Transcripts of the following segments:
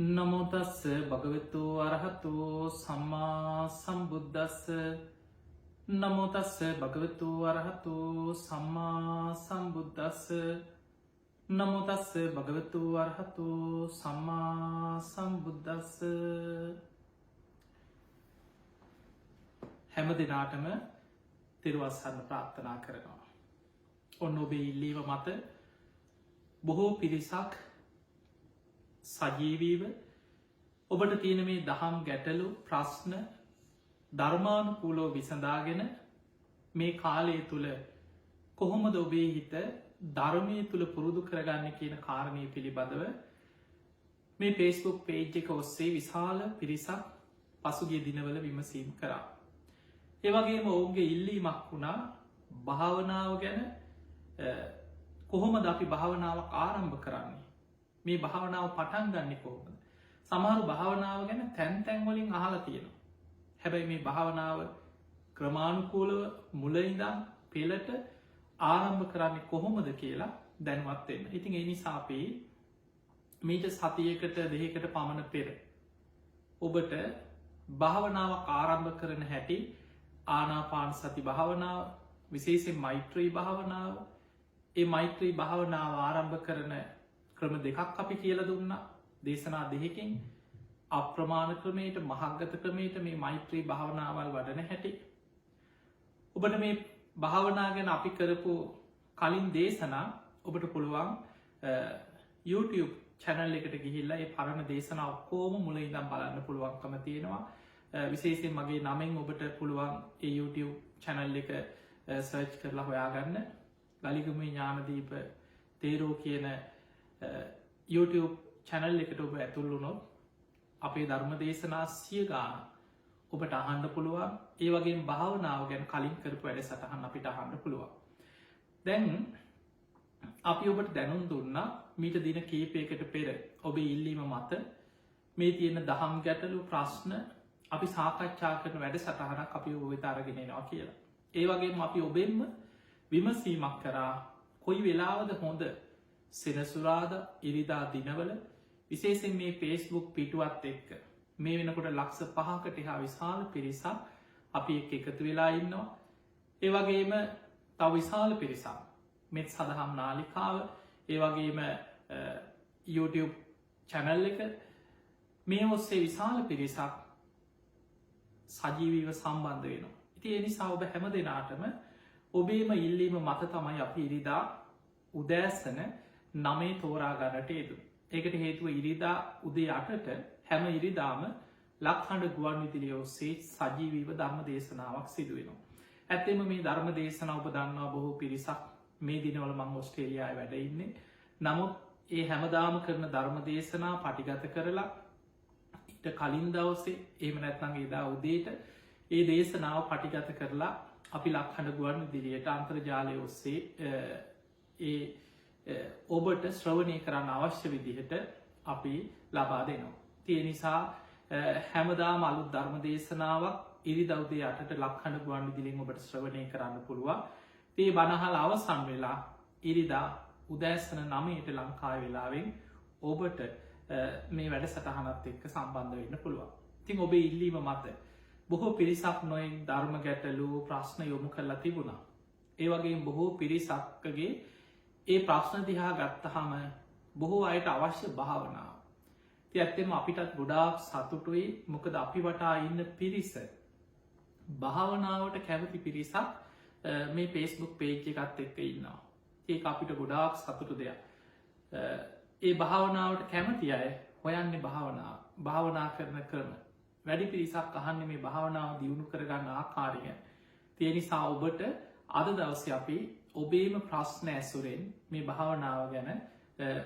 නමෝතස්ස භගවතු අරහතු සම්මා සම්බුද්දස්ස නමෝතස්ස භගවතු අරහතු සම්මා සම්බුද්දස්ස නමෝතස්ස භගවතු අරහතු සම්මා සම්බුද්දස්ස හැම දෙනාටම තිරුවස්සන්න ප්‍රාර්ථනා කරනවා. ඔන්න ඔබේ ඉල්ලීම මත බොහෝ පිරිසක් සජීවීව ඔබට තියෙන මේ දහම් ගැටලු ප්‍රශ්න ධර්මානුකූලෝ විසඳාගෙන මේ කාලය තුළ කොහොමද ඔබේ හිත ධර්මය තුළ පුරුදු කරගන්න කියන කාරණය පිළිබඳව මේ ෆේස්බුක් පේජ් එක ඔස්සේ විශාල පිරිසක් පසුගිය දිනවල විමසීම් කරා. ඒවගේම ඔවුන්ගේ ඉල්ලීමක් වුණා භාවනාව ගැන කොහොමද අපි භාවනාවක් ආරම්භ කරන්නේ, මේ භාවනාව පටන් ගන්න කොහොමද. සමහරු භාවනාව ගැන තැන් තැන්වලින් අහලා තියෙනවා. හැබැයි මේ භාවනාව ක්‍රමාණුකූලව මුලින්දන් පෙළට ආරම්භ කරන්නේ කොහොමද කියලා දැනුවත් වෙන්න. ඉතින් ඒ නිසා අපි මීට සතියකට දෙකකට පමණ පෙර ඔබට භාවනාවක් ආරම්භ කරන හැටි, ආනාපාන සති භාවනාව, විශේෂයෙන් මෛත්‍රී භාවනාව, ඒ මෛත්‍රී භාවනාව ආරම්භ කරන ක්‍රම දෙකක් අපි කියල දුන්න දේශනා දෙකකින්. අප්‍රමාණ ක්‍රමයට මහගත ක්‍රමයට මේ මෛත්‍රී භාවනාවල් වඩන හැටි. ඔබට මේ භාවනා ගැන අපි කරපු කලින් දේශනා ඔබට පුළුවන් YouTube චැනල් එකට ගිහිල්ලා ඒ පරණ දේශනා ඔක්කෝම මුල ඉදම් බලන්න පුළුවන්කම තියෙනවා. විශේෂයෙන් මගේ නමෙන් ඔබට පුළුවන් ඒ YouTube චැනල් එක සර්ච් කරලා හොයාගන්න. ගලිගම ඥානදීප තේරෝ කියන YouTube චැනල් එකට ඔබ ඇතුල්ලුනොත් අපේ ධර්ම දේශනා සිය ගාන ඔබට අහන්ඩ පුළුවන්. ඒ වගේ භාවනාව ගැන කලින් කරපු වැඩ සටහන් අපිට අහන්ඩ පුළුවන්. දැන් අපි ඔබට දැනුම් දුන්න මීට දින කීපයකට පෙර ඔබේ ඉල්ලීම මත මේ තියෙන දහම් ගැටලු ප්‍රශ්න අපි සාකච්ඡා කරන වැඩ සටහනක් අපි ඔබ අරගෙනෙනවා කියලා. ඒ වගේම අපි ඔබෙන්ම විමසීමක් කරා කොයි වෙලාවද හොඳ සෙනසුරාද ඉරිදා දිනවල, විශේෂෙන් මේ ෆේස්බුක් පිටුවත් එක්ක මේ වෙනකොට ලක්ෂ 5කට හා විශාල පිරිසක් අපි එකතු වෙලා ඉන්නවා. ඒ වගේම තව විශාල පිරිසක් මෙත් සදහම් නාලිකාව, ඒ වගේම YouTube චැනල් එක මේ ඔස්සේ විශාල පිරිසක් සජීවීව සම්බන්ධ වෙනවා. ඉතින් ඒ නිසා ඔබ හැම දෙනාටම ඔබේම ඉල්ලීම මත තමයි අපි ඉරිදා උදෑසන 9 තෝරා ගන්නට යෙදු. ඒකට හේතුව ඉරිදා උදේ 8ට හැම ඉරිදාම ලක්හඬ ගුවන් විදුලිය ඔස්සේ සජීවීව ධර්ම දේශනාවක් සිදුවෙනවා. ඇත්තෙම මේ ධර්ම දේශනාව ඔබ දන්නවා බොහෝ පිරිසක් මේ දිනවල මං ඔස්ට්‍රේලියාවේ වැඩ ඉන්නේ. නමුත් ඒ හැමදාම කරන ධර්ම දේශනා පටිගත කරලා ඊට කලින් දවසේ එහෙම නැත්නම් එදා උදේට ඒ දේශනාව පටිගත කරලා අපි ලක්හඬ ගුවන් විදුලියට අන්තර්ජාලය ඔස්සේ ඔබට ශ්‍රවණය කරන්න අවශ්‍ය විදිහට අපි ලබා දෙනවා. තිය නිසා හැමදාම අලුත් ධර්ම දේශනාවක් ඉරිදව්දේ 8ට ලක්හඬ ගුවන් විදුලියෙන් ඔබට ශ්‍රවණය කරන්න පුළුවන්. තේ බණහල අවසන් වෙලා ඉරිදා උදෑසන 9ට ලංකාවේ වෙලාවෙන් ඔබට මේ වැඩ සටහනත් එක්ක සම්බන්ධ වෙන්න පුළුවන්. ඉතින් ඔබේ ඉල්ලීම මත බොහෝ පිරිසක් නොයින් ධර්ම ගැටලු ප්‍රශ්න යොමු කරලා තිබුණා. ඒ වගේ බොහෝ පිරිසක්කගේ ඒ ප්‍රශ්න දිහා ගත්තහම බොහෝ අයට අවශ්‍ය භාවනාව. ති ඇත්තෙම අපිටත් ගොඩාක් සතුටුයි. මොකද අපි වටා ඉන්න පිරිස භාවනාවට කැමති පිරිසක් මේ ෆේස්බුක් පේජ් එකත් එක්ක ඉන්නවා. ඒක අපිට ගොඩාක් සතුටු දෙයක්. ඒ භාවනාවට කැමති අය හොයන්නේ භාවනා කරන ක්‍රම. වැඩි පිරිසක් අහන්න මේ භාවනාව දියුණු කරගන්න ආකාරය. තිය නිසා ඔබට අද දවස අපි ඔබේම ප්‍රශ්න ඇසුරෙන් මේ භාවනාව ගැන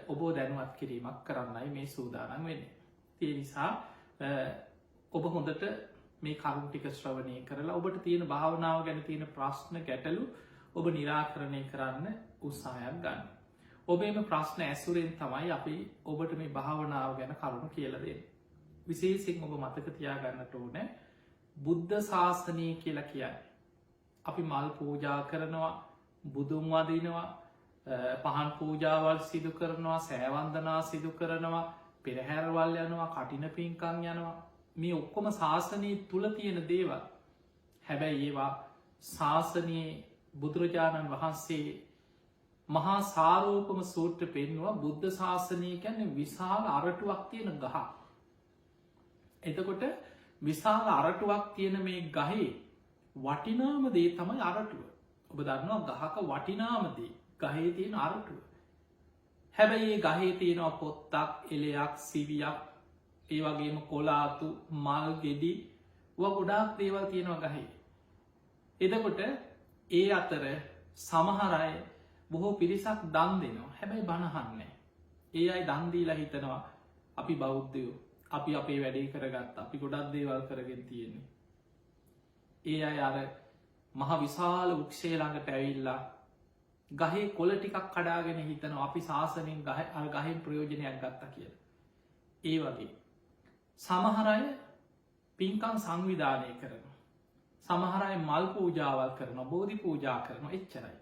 ඔබෝ දැනුවත් කිරීමක් කරන්නයි මේ සූදානම් වෙන්නේ. තිය නිසා ඔබ හොඳට මේ කරුණු ටික ශ්‍රවණය කරලා ඔබට තියෙන භාවනාව ගැන තියෙන ප්‍රශ්න ගැටලු ඔබ නිරාකරණය කරන්න උත්සාහයක් ගන්න. ඔබේම ප්‍රශ්න ඇසුරෙන් තමයි අපි ඔබට මේ භාවනාව ගැන කරුණු කියල දෙන්න. විශේෂෙන් ඔබ මතක තියාගන්නට ඕන බුද්ධ ශාසනය කියලා කියන්න. අපි මල් පූජා කරනවා, බුදුන් වදිනවා, පහන් පූජාවල් සිදු කරනවා, සෑවන්දනා සිදු කරනවා, පෙරහැරවල් යනවා කටින පින්කං යනවා මේ ඔක්කොම ශාසනයේ තුළ තියෙන දේවල් හැබැයි ඒවා ශාසනයේ බුදුරජාණන් වහන්සේ මහා සාරෝපම සූත්‍ර පෙන්වා බුද්ධ ශාසනය කැන්නේ විශාල අරටුවක් තියෙන ගහ. එතකොට විශාල අරටුවක් තියෙන මේ ගහේ වටිනාම දේ තමයි අරටුව. ඔබ දන්නවා ගහක වටිනාමදේ ගහේ තියෙන අරටුව. හැබැයි ගහේ තියෙනවා පොත්තක් එලයක් සිවියක් ඒ වගේම කොලාතු මල් ගෙඩි ගොඩාක් දේවල් තියෙනවා ගහේ. එදකොට ඒ අතර සමහරය බොහෝ පිරිසක් දන් දෙනවා හැබැයි බණහන්නේ. ඒ අයි දන්දීලා හිතනවා අපි බෞද්ධයෝ අපි අපේ වැඩේ කරගත් අපි ගොඩක් දේවල් කරගෙන තියෙන්නේ. ඒ අය අර මහ විශාල උක්ෂය ළඟට ඇවිල්ලා ගහේ කොල ටිකක් කඩාගෙන හිතනවා අපි ශාසනයෙන් ගහෙන් ප්‍රයෝජනයක් ගත්තා කියලා. ඒ වගේ සමහරය පින්කම් සංවිධානය කරනවා. සමහරයි මල් පූජාවල් කරන බෝධි පූජා කරන එච්චරයි.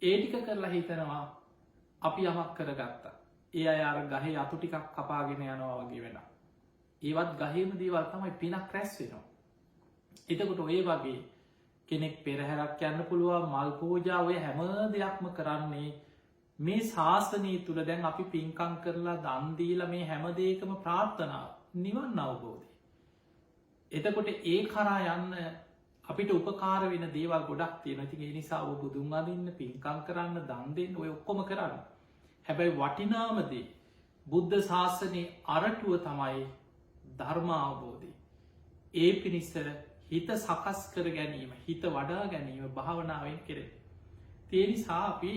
ඒටික කරලා හිතනවා අපි යමක් කරගත්තා. ඒ අයාර ගහේ අතු ටිකක් කපාගෙන යනවා වගේ වෙන. ඒවත් ගහේම දේවල් තමයි පිනක් රැස් වෙනවා. එතකොට ඔය වගේ කෙනෙක් පෙරහැරක් යන්න පුළුවන් මල් පූජාවය හැම දෙයක්ම කරන්නේ මේ ශාසනී තුළ දැන් අපි පින්කං කරලා දන්දීල මේ හැමදේකම ප්‍රාර්ථනාව නිවන් අවබෝධය. එතකොට ඒ කරා යන්න අපිට උපකාර වෙන දේවල් ගොඩක් තියෙන ති ඒ නිසා ඔ බුදුන් අදන්න පින්කං කරන්න දන්දෙන් ඔය ඔක්කොම කරන්න. හැබැයි වටිනාමදේ බුද්ධ ශාසනය අරටුව තමයි ධර්මාවබෝධය. ඒ පිණිස හිත සකස් කර ගැනීම හිත වඩා ගැනීම භාවනාවෙන් කෙරේ. තියනිසා අපි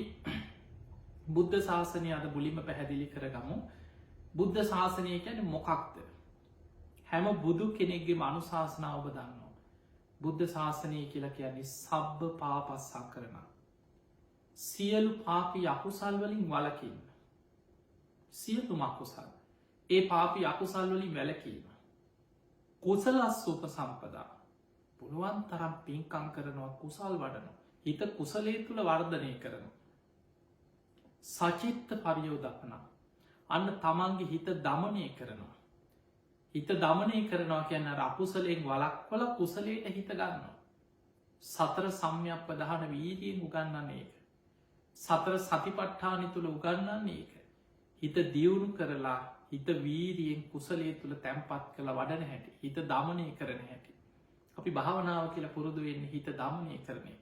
බුද්ධ ශාසනය අද බුලිම පැහැදිලි කරගමු. බුද්ධ ශාසනය ගැන මොකක්ද. හැම බුදු කෙනෙක්ගේ මනුශාසනාව ඔබ දන්නවා. බුද්ධ ශාසනය කියලා කියන්නේ සබ්බ පාපස්සා කරන. සියලු පාපි අකුසල් වලින් වලකින්න. සියලු මකුසල්. ඒ පාපි අකුසල් වලින් වැලකීම. කුසලස්සූප සම්පදා. පුළුවන් තරම් පින්කං කරනවා කුසල් වඩන. හිත කුසලේ තුළ වර්ධනය කරන. සචිත්ත පරියෝදපන. අන්න තමන්ගේ හිත දමනය කරනවා. හිත දමනය කරනවා කියන්න අකුසලයෙන් වලක්වල කුසලයට හිත ගන්නවා. සතර සම්යක් ප්‍රධාන වීදියෙන් උගන්නන්නේ ඒක. සතර සතිපට්ඨානි තුළ උගන්නන්නේ ඒක. හිත දියුණු කරලා හිත වීරියෙන් කුසලේ තුළ තැන්පත් කළ වඩන හැටි හිත දමනය කරන හැටි. අපි භාවනාව කියලා පුරුදු වෙන්න හිත දමනය කරන එක.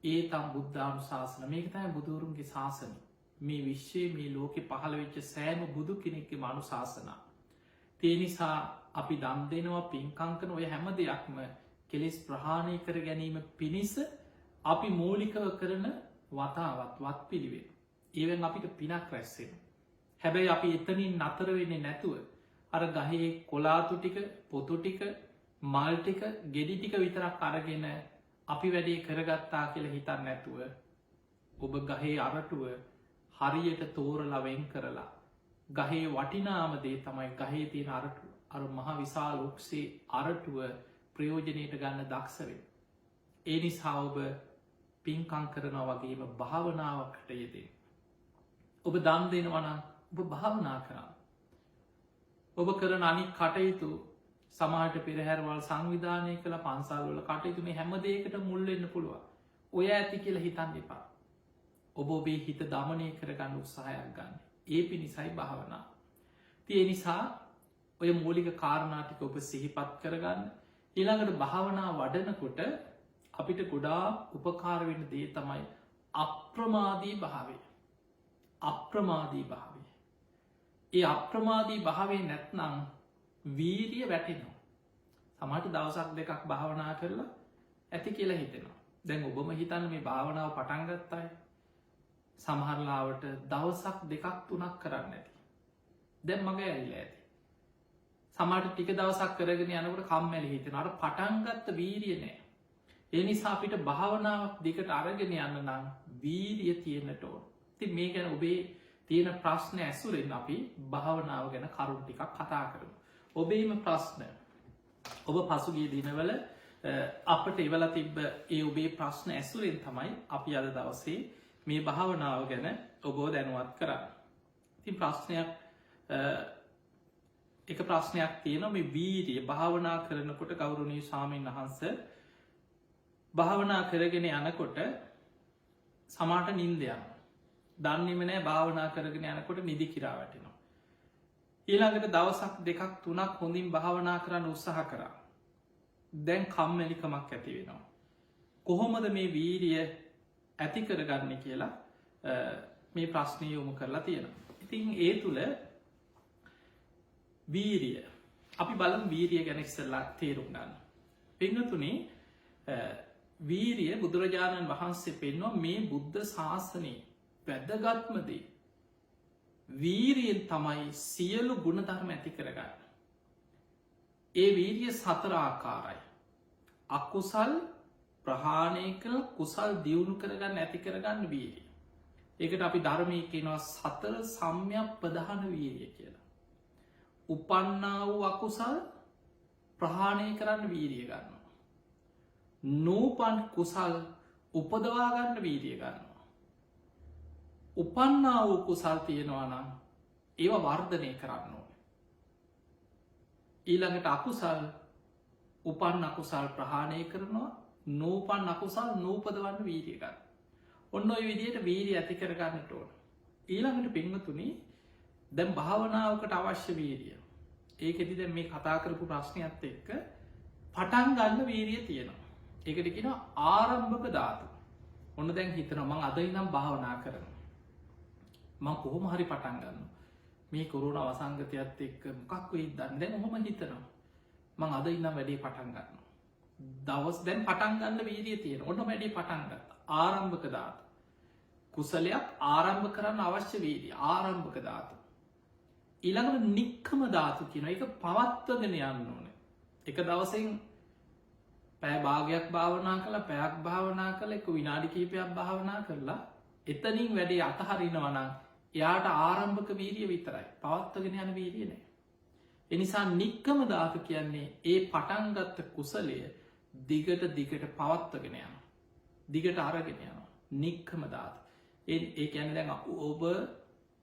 ඒ තම් බුද්ධානු ශාසන මේක තයි බුදුරුන්ගේ ශාසන මේ විශ්වයේ මේ ලෝකෙ පහළ වෙච්ච සෑම බුදු කෙනෙක්ගේ මනු ශාසනා. තිය නිසා අපි දම් දෙනවා පින්කංකන ඔය හැම දෙයක්ම කෙලෙස් ප්‍රහාණය කර ගැනීම පිණිස අපි මූලිකව කරන වතාවත් වත් පිළිවේ. ඒවෙන් අපිට පිනක් රැස්සෙන. හැබැයි අපි එතනින් නතර වෙන්නේ නැතුව අර ගහේ කොලාතු ටික පොතු ටික මල්ටික ගෙඩි ටික විතරක් අරගෙන අපි වැඩේ කරගත්තා කියල හිතන්න නැතුව ඔබ ගහේ අරටුව හරියට තෝරලවෙන් කරලා ගහේ වටිනාමදේ තමයි ගහේ තියෙන අරටු අර මහ විශාල උක්සේ අරටුව ප්‍රයෝජනයට ගන්න දක්ෂවෙන්. ඒ නිසා ඔබ පින්කං කරනවා වගේම භාවනාවකට යෙදේ. ඔබ දම් දෙනවනම් ඔබ භාවනා කරන්න. ඔබ කරන අනික් කටයුතු සමහට පෙරහැරවල් සංවිධානය කළ පන්සල්වල කටයුතු මේ හැමදේකට මුල්ලෙන්න පුළුව. ඔය ඇති කියල හිතන් එපා. ඔබ ඔබේ හිත දමනය කරගන්න උත්සාහයක් ගන්න. ඒ පිණිසයි භාවනා. තිය නිසා ඔය මූලික කාරණාටික ඔබ සිහිපත් කරගන්න ඊළඟට භාවනා වඩනකොට අපිට ගොඩා උපකාරවෙන දේ තමයි අප්‍රමාදී භාවය. අප්‍රමාදී භාවය. ඒ අප්‍රමාදී භාවය නැත්නම් වීරිය වැටෙනවා. සමට දවසක් දෙකක් භාවනා කරලා ඇති කියලා හිතෙනවා. දැන් ඔබම හිතන්න මේ භාවනාව පටන්ගත්තයි සමහරලාවට දවසක් දෙකක් තුනක් කරන්න ඇති. දැන් මග ඇල්ල ඇති. සමට ටික දවසක් කරගෙන යනකට කම්මැලි හිතෙන අට පටන්ගත්ත වීරිය නෑ. ඒ නිසා අපිට භාවනාවක් දෙකට අරගෙන යන්න නම් වීරිය තියෙනට ඕන. ති මේ ගැන ඔබේ තියෙන ප්‍රශ්න ඇසුරෙන් අපි භාවනාව ගැන කරුන් ටිකක් කතා කරමු. ඔබේම ප්‍රශ්න ඔබ පසුගිය දිනවල අපට එවල තිබ්බ ඒ ඔබේ ප්‍රශ්න ඇසුරෙන් තමයි අපි අද දවසේ මේ භාවනාව ගැන ඔබෝ දැනුවත් කරන්න. ති ප්‍රශ්නයක් එක ප්‍රශ්නයක් තියෙන මේ වීරිය භාවනා කරනකොට ගෞරුණී ස්වාමීන් වහන්ස භාවනා කරගෙන යනකොට සමාට නින්දයන් දන්නෙමනෑ භාවනා කරගෙන යනකොට නිදි කිරා වැටෙනවා. ඊළඟට දවසක් දෙකක් තුනක් හොඳින් භාවනා කරන්න උත්සාහ කරා. දැන් කම්මැලිකමක් ඇති වෙනවා. කොහොමද මේ වීරිය ඇති කරගන්න කියලා මේ ප්‍රශ්නය යොමු කරලා තියෙනවා. ඉතින් ඒ තුළ වීරිය අපි බලම් වීරිය ගැන ඉස්සල්ලා තේරුම් ගන්න. පිංහතුනේ වීරිය බුදුරජාණන් වහන්සේ පෙන්වා මේ බුද්ධ ශාසනයේ වැදගත්මදේ වීරියෙන් තමයි සියලු ගුණධර්ම ඇති කරගන්න. ඒ වීරිය සතර ආකාරයි. අකුසල් ප්‍රහාණය කළ කුසල් දියුණු කරගන්න ඇති කරගන්න වීරිය. ඒකට අපි ධර්මය කියනවා සතර සම්යක් ප්‍රධාන වීරිය කියලා. උපන්නා වූ අකුසල් ප්‍රහාණය කරන්න වීරිය ගන්නවා. නූපන් කුසල් උපදවාගන්න වීරිය ගන්නවා. උපන්නා වූ කුසල් තියෙනවා නම් ඒව වර්ධනය කරන්න ඕන. ඊළඟට අකුසල් උපන් අකුසල් ප්‍රහාණය කරනවා. නූපන් අකුසල් නූපදවන්න වීරිය ගන්න. ඔන්න ඔය විදියට වීරිය ඇති කරගන්නට ඕන. ඊළඟට පින්වතුනි දැන් භාවනාවකට අවශ්‍ය වීරිය. ඒකෙදි දැන් මේ කතා කරපු ප්‍රශ්නයත් එක්ක පටන් ගන්න වීරිය තියෙනවා. ඒකට කියනවා ආරම්භක ධාතු. ඔන්න දැන් හිතනවා මං අද ඉඳන් භාවනා කරනවා. මං කොහොම හරි පටන් ගන්නවා. මේ කොරෝනා වසංගතයත් එක්ක මොකක් වෙයිද දන්නේ. දැන් ඔහොම හිතනවා. මං අද ඉඳන් වැඩේ පටන් ගන්නවා. දවස් දැන් පටන් ගන්න වීරිය තියෙනවා. ඔන්න වැඩේ පටන් ගත්තා. ආරම්භක ධාතු. කුසලයක් ආරම්භ කරන්න අවශ්‍ය වීරිය ආරම්භක ධාතු. ඊළඟට නික්කම ධාතු කියන එක පවත්වගෙන යන්න ඕන. එක දවසෙන් පැය භාගයක් භාවනා කළ පැයක් භාවනා කළ එක විනාඩි කීපයක් භාවනා කරලා එතනින් වැඩේ අතහරිනවනම් එයාට ආරම්භක වීරිය විතරයි. පවත්වගෙන යන වීරිය නෑ. එනිසා නික්කම ධාතු කියන්නේ ඒ පටන්ගත්ත කුසලය දිගට පවත්වගෙන යන. දිගට අරගෙන යනවා. නික්කම ධාතු. ඒ ඇන දැන් ඔබ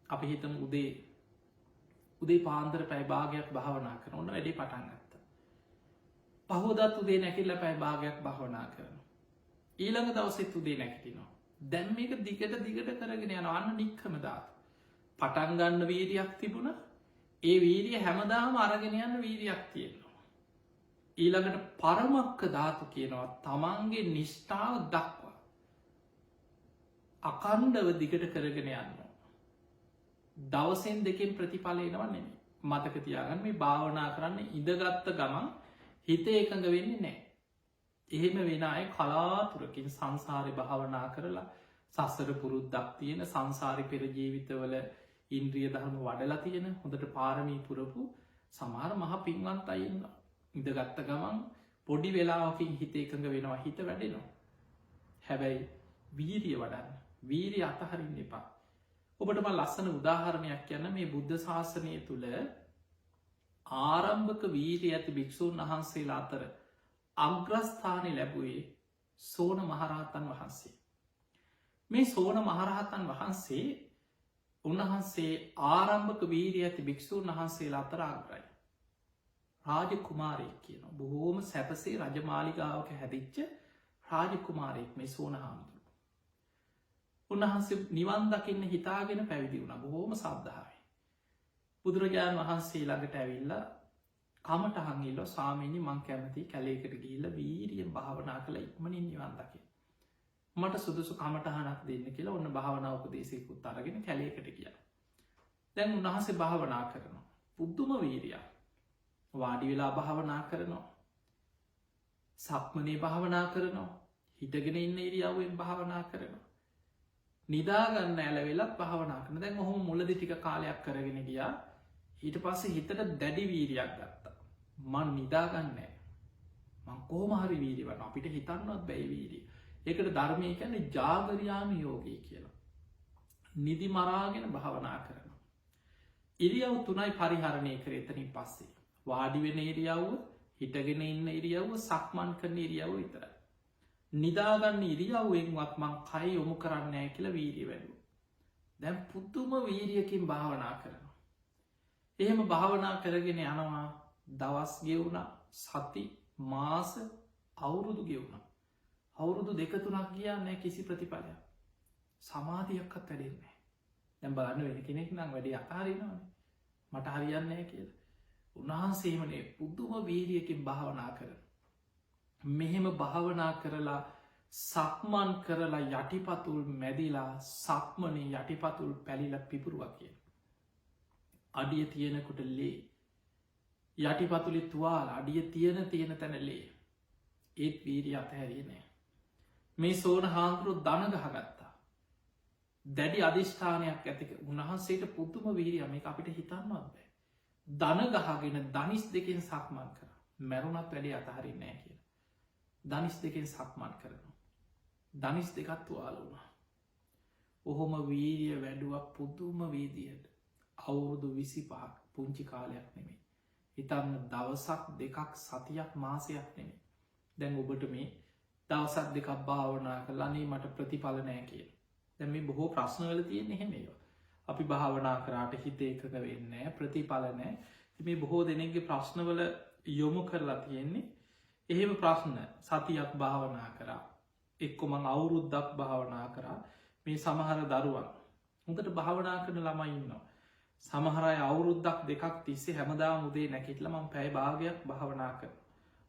අපි හිතම උදේ පාන්දර පැයි භාගයක් භාවනා කරන ඔන්න වැඩේ පටන් ගත්ත. පහෝදත් උදේ නැකිල්ල පැයි භාගයක් භාවනා කරන. ඊළඟ දවසෙත් උදේ නැකිටිනවා. දැම් මේක දිගට කරගෙන යන අන්න නික්කම ධාතු. පටන්ගන්න වීරියක් තිබුණ ඒ වීරිය හැමදාම අරගෙන යන්න වීරියක් තියෙනවා. ඊළඟට පරමක්ක ධාතු කියනවා තමන්ගේ නිෂ්ඨාව දක්වා. අකණ්ඩව දිගට කරගෙන යන්න. දවසෙන් දෙකින් ප්‍රතිඵලයනවා නෙමේ. මතක තියාගන්න මේ භාවනා කරන්න ඉඳගත්ත ගමන් හිත එකඟ වෙන්නේ නෑ. එහෙම වෙන අය කලාතුරකින් සංසාරය භාවනා කරලා සසර පුරුද්දක් තියෙන සංසාරි පෙර ජීවිතවල ඉන්ද්‍රිය ධර්ම වඩලා තියෙන හොඳට පාරමී පුරපු සමහර මහ පින්වන්ත අයින්න. ඉඳගත්ත ගමන් පොඩි වෙලාවකින් හිත එකඟ වෙනවා හිත වැඩෙනවා. හැබැයි වීරිය වඩන්න වීරිය අතහරින්න එපා. ඔබටම ලස්සන උදාහරණයක් යන්න මේ බුද්ධ ශාසනය තුළ ආරම්භක වීරිය ඇති භික්‍ෂූන් වහන්සේලා අතර අග්‍රස්ථානය ලැබුවේ සෝන මහරහතන් වහන්සේ. මේ සෝන මහරහතන් වහන්සේ උන්වහන්සේ ආරම්භක වීරිය ඇති භික්‍ෂූන් වහන්සේලා අතර අග්‍රයි. රාජකුමාරයෙක් කියන බොහෝම සැපසේ රජමාලිගාවක හැදිච්ච රාජකුමාරයෙක් මේ සෝන හාමුදුරුවෝ. උන්වහන්සේ නිවන් දකින්න හිතාගෙන පැවිදි වුණ බොහෝම සද්ධාවයි. බුදුරජාණන් වහන්සේ ළඟට ඇවිල්ල කමටහන් ඉල්ලෝ සාමීනි මං කැමති කැලේකට ගිල්ල වීරියෙන් භාවනා කළ ඉක්මනින් නිවන් දකි. මට සුදුසු කමටහනක් දෙන්න කියලා ඔන්න භාවනා උපදේශයකුත් අරගෙන කැලේකට කිය. දැන් උන්වහන්සේ භාවනා කරනවා. පුද්දුම වීරියක්. වාඩි වෙලා භාවනා කරනවා. සක්මනේ භාවනා කරනවා. හිටගෙන ඉන්න ඉරියව්වෙන් භාවනා කරනවා. නිදාගන්න ඇලවෙලත් භාවනා කරන දැන් ඔහොම මුලදි ටික කාලයක් කරගෙන ගියා. ඊට පස්සේ හිතට දැඩි වීරියක් ගත්තා. මං නිදාගන්නෑ. මං කෝමහරි වීරි වන අපිට හිතන්නවත් බැයි වීරී. ඒකට ධර්මය කියන්නේ ජාගරයාම යෝගී කියලා. නිදි මරාගෙන භාවනා කරනවා. ඉරියව් තුනයි පරිහරණය කර එතනින් පස්සේ. වාඩි වෙන ඉරියව්ව හිටගෙන ඉන්න ඉරියව්ව සක්මන් කරන ඉරියව්ව විතරයි. නිදාගන්න ඉරියව්වෙන්වත් මං කයි යොමු කරන්නෑ කියල වීරිය වැඩු. දැන් පුද්දුම වීරියකින් භාවනා කරනවා. එහෙම භාවනා කරගෙන යනවා දවස් ගෙවුණ සති මාස අවුරුදු ගෙවුණ අවුරුදු 2-3 කියන්නෑ කිසි ප්‍රතිඵලයක් සමාධියක්කත් වැඩෙන්නේ දැම් බලන්න වෙන කෙනෙක් නම් වැඩි අතාරිනවාන මට හරියන්නෑ කියල උන්වහන්සේමනේ පුද්දුම වීරියකින් භාවනා කරන මෙහෙම භාවනා කරලා සක්මන් කරලා යටිපතුල් මැදිලා සක්මනේ යටිපතුල් පැලිල පිපුරුවක් කිය අඩිය තියෙනකොට ලේ යටිපතුලි තුවාල අඩිය තියෙන තැනලේ ඒත් වීරිය අතහැරියනෑ මේ සෝන හාමුදුරුව දන ගහගත්තා දැඩි අධිෂ්ඨානයක් ඇතික උන්වහන්සේට පුද්දුම වීරිය මේ අපිට හිතන්නවත් බෑ දන ගහගෙන දනිස් දෙකෙන් සක්මන් කර මැරුණත් වැඩි අතහරි නෑ කිය දනිස් දෙකෙන් සක්මන් කරනවා දනිස් දෙකත් තුවාල වුණා ඔහොම වීරිය වැඩුවක් පුද්දුම වීදියට අවුරුදු 25ක් පුංචි කාලයක් නෙමේ හිතන්න දවසක් දෙකක් සතියක් මාසයක් නෙමේ දැන් ඔබට මේ දවසක් දෙකක් භාවනා කරලානේ මට ප්‍රතිඵල නෑ කිය දැන් මේ බොහෝ ප්‍රශ්නවල තියෙන එහෙමේවා අපි භාවනා කරාට හිත එකක වෙන්න ප්‍රතිඵල නෑ මේ බොහෝ දෙනෙක්ගේ ප්‍රශ්නවල යොමු කරලා තියෙන්නේ එහෙම ප්‍රශ්න සතියක් භාවනා කරා එක්කොමං අවුරුද්දක් භාවනා කරා මේ සමහර දරුවන් හොඳට භාවනා කරන ළමයින්නවා සමහරයි අවුරුද්දක් දෙකක් තිස්සේ හැමදා මුදේ නැකිටල මං පැයි භාගයක් භාවනා කර